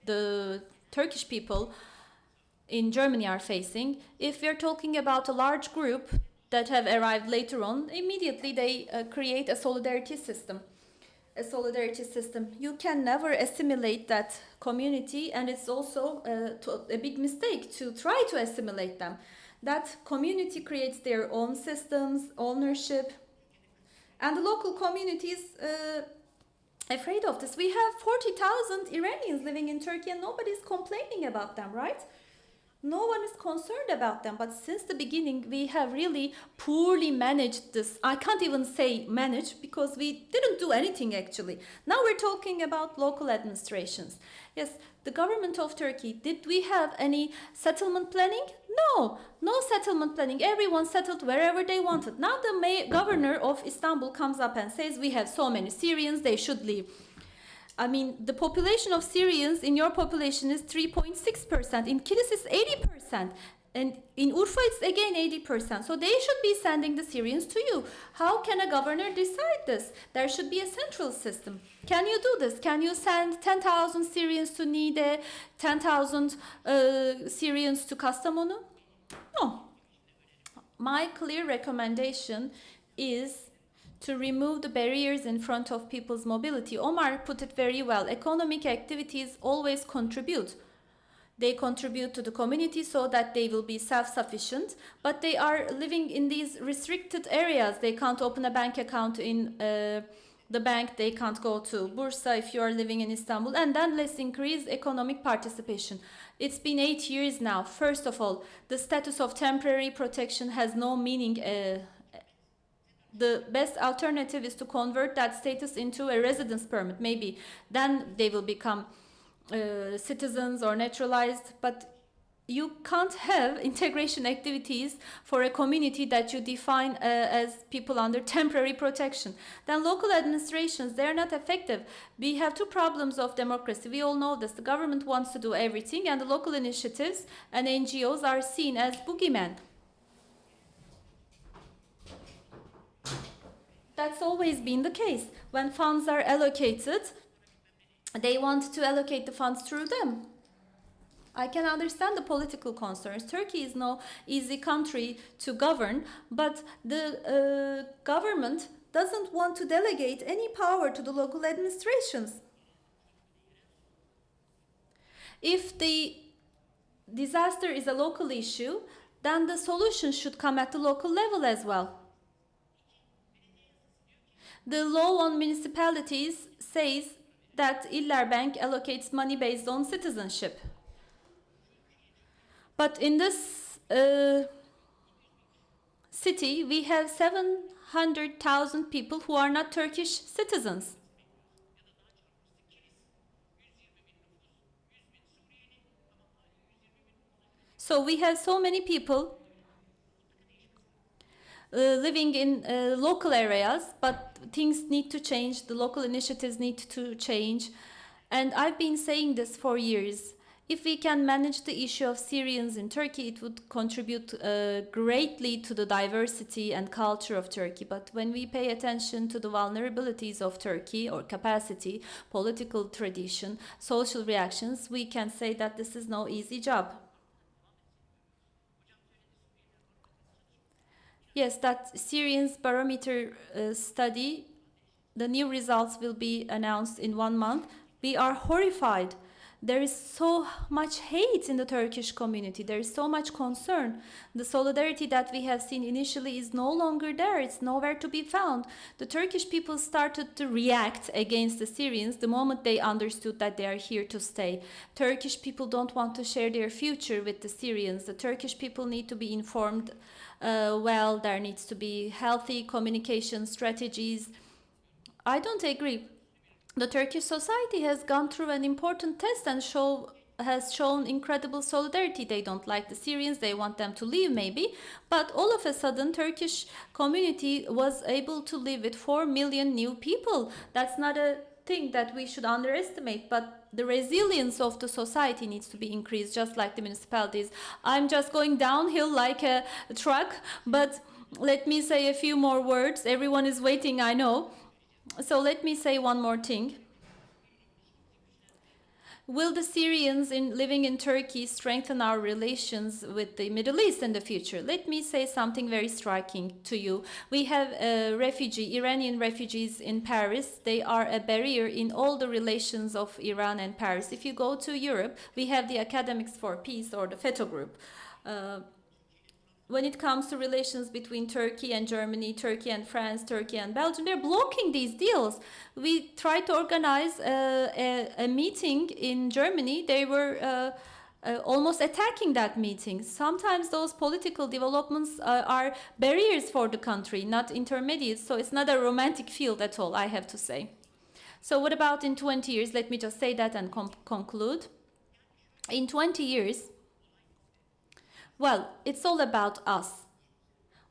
the Turkish people in Germany are facing. If we're talking about a large group that have arrived later on, immediately they create a solidarity system. You can never assimilate that community, and it's also a big mistake to try to assimilate them. That community creates their own systems, ownership, and the local community is afraid of this. We have 40,000 Iranians living in Turkey, and nobody's complaining about them, right? No one is concerned about them, but since the beginning we have really poorly managed this. I can't even say manage because we didn't do anything actually. Now we're talking about local administrations. Yes, the government of Turkey, did we have any settlement planning? No settlement planning. Everyone settled wherever they wanted. Now the governor of Istanbul comes up and says we have so many Syrians, they should leave. I mean, the population of Syrians in your population is 3.6%. In Kilis it's 80%. And in Urfa it's again 80%. So they should be sending the Syrians to you. How can a governor decide this? There should be a central system. Can you do this? Can you send 10,000 Syrians to Niğde, 10,000 Syrians to Kastamonu? No. My clear recommendation is to remove the barriers in front of people's mobility. Omar put it very well. Economic activities always contribute. They contribute to the community so that they will be self-sufficient, but they are living in these restricted areas. They can't open a bank account in the bank. They can't go to Bursa if you are living in Istanbul. And then let's increase economic participation. It's been 8 years now. First of all, the status of temporary protection has no meaning. The best alternative is to convert that status into a residence permit. Maybe then they will become citizens or naturalized, but you can't have integration activities for a community that you define as people under temporary protection. Then local administrations, they're not effective. We have two problems of democracy. We all know this. The government wants to do everything, and the local initiatives and NGOs are seen as boogeymen. That's always been the case. When funds are allocated, they want to allocate the funds through them. I can understand the political concerns. Turkey is no easy country to govern, but the government doesn't want to delegate any power to the local administrations. If the disaster is a local issue, then the solution should come at the local level as well. The law on municipalities says that İller Bank allocates money based on citizenship. But in this city, we have 700,000 people who are not Turkish citizens. So we have so many people living in local areas, but things need to change. The local initiatives need to change. And I've been saying this for years. If we can manage the issue of Syrians in Turkey, it would contribute greatly to the diversity and culture of Turkey. But when we pay attention to the vulnerabilities of Turkey or capacity, political tradition, social reactions, we can say that this is no easy job. Yes, that Syrians barometer study, the new results will be announced in 1 month. We are horrified. there is so much hate in the Turkish community. There is so much concern. The solidarity that we have seen initially is no longer there. It's nowhere to be found. The Turkish people started to react against the Syrians the moment they understood that they are here to stay. Turkish people don't want to share their future with the Syrians. The Turkish people need to be informed well. There needs to be healthy communication strategies. I don't agree. The Turkish society has gone through an important test and has shown incredible solidarity. They don't like the Syrians, they want them to leave maybe, but all of a sudden Turkish community was able to live with 4 million new people. That's not a thing that we should underestimate, but the resilience of the society needs to be increased, just like the municipalities. I'm just going downhill like a truck, but let me say a few more words. Everyone is waiting, I know. So let me say one more thing. Will the Syrians living in Turkey strengthen our relations with the Middle East in the future? Let me say something very striking to you. We have Iranian refugees in Paris. They are a barrier in all the relations of Iran and Paris. If you go to Europe, we have the Academics for Peace or the FETÖ group. When it comes to relations between Turkey and Germany, Turkey and France, Turkey and Belgium, they're blocking these deals. We tried to organize a meeting in Germany. They were almost attacking that meeting. Sometimes those political developments are barriers for the country, not intermediates. So it's not a romantic field at all, I have to say. So what about in 20 years? Let me just say that and conclude. In 20 years, well, it's all about us.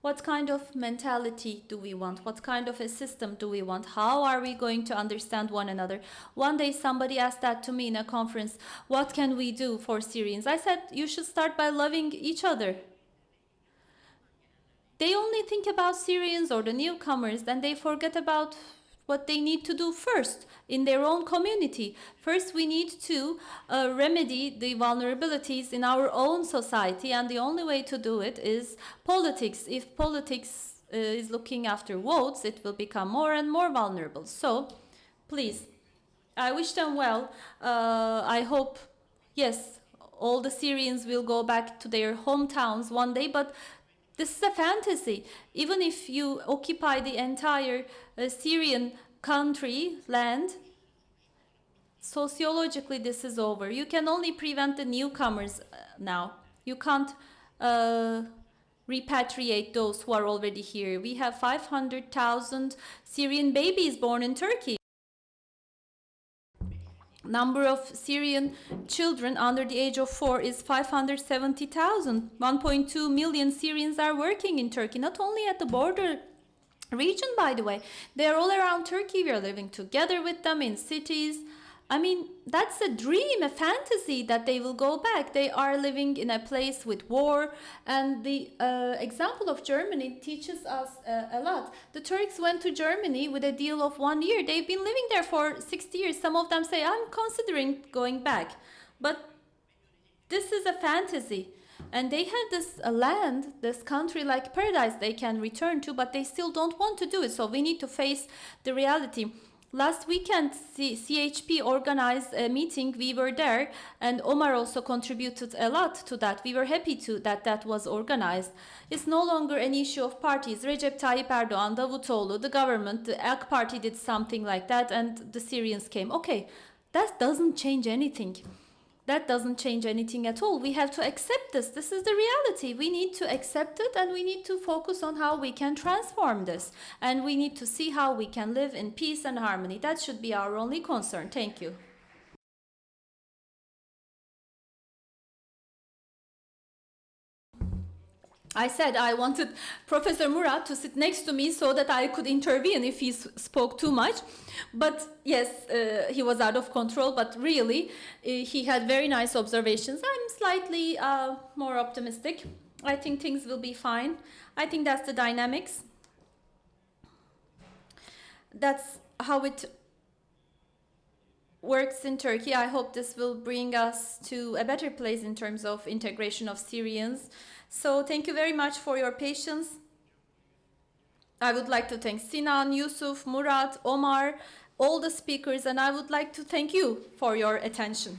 What kind of mentality do we want? What kind of a system do we want? How are we going to understand one another? One day somebody asked that to me in a conference. What can we do for Syrians? I said, you should start by loving each other. They only think about Syrians or the newcomers, then they forget about what they need to do first in their own community. First, we need to remedy the vulnerabilities in our own society, and the only way to do it is politics. If politics is looking after votes, it will become more and more vulnerable. So, please, I wish them well. I hope, yes, all the Syrians will go back to their hometowns one day, but this is a fantasy. Even if you occupy the entire Syrian country, land, sociologically this is over. You can only prevent the newcomers now. You can't repatriate those who are already here. We have 500,000 Syrian babies born in Turkey. Number of Syrian children under the age of 4 is 570,000. 1.2 million Syrians are working in Turkey, not only at the border region, by the way. They are all around Turkey. We are living together with them in cities. I mean, that's a dream, a fantasy that they will go back. They are living in a place with war. And the example of Germany teaches us a lot. The Turks went to Germany with a deal of 1 year. They've been living there for 60 years. Some of them say, I'm considering going back. But this is a fantasy. And they have this land, this country like paradise they can return to, but they still don't want to do it. So we need to face the reality. Last weekend, CHP organized a meeting. We were there, and Omar also contributed a lot to that. We were happy that was organized. It's no longer an issue of parties. Recep Tayyip Erdoğan, Davutoğlu, the government, the AK Party did something like that, and the Syrians came. Okay, that doesn't change anything. That doesn't change anything at all. We have to accept this. This is the reality. We need to accept it, and we need to focus on how we can transform this. And we need to see how we can live in peace and harmony. That should be our only concern. Thank you. I said I wanted Professor Murat to sit next to me so that I could intervene if he spoke too much. But yes, he was out of control, but really, he had very nice observations. I'm slightly more optimistic. I think things will be fine. I think that's the dynamics. That's how it works in Turkey. I hope this will bring us to a better place in terms of integration of Syrians. So thank you very much for your patience. I would like to thank Sinan, Yusuf, Murat, Omar, all the speakers, and I would like to thank you for your attention.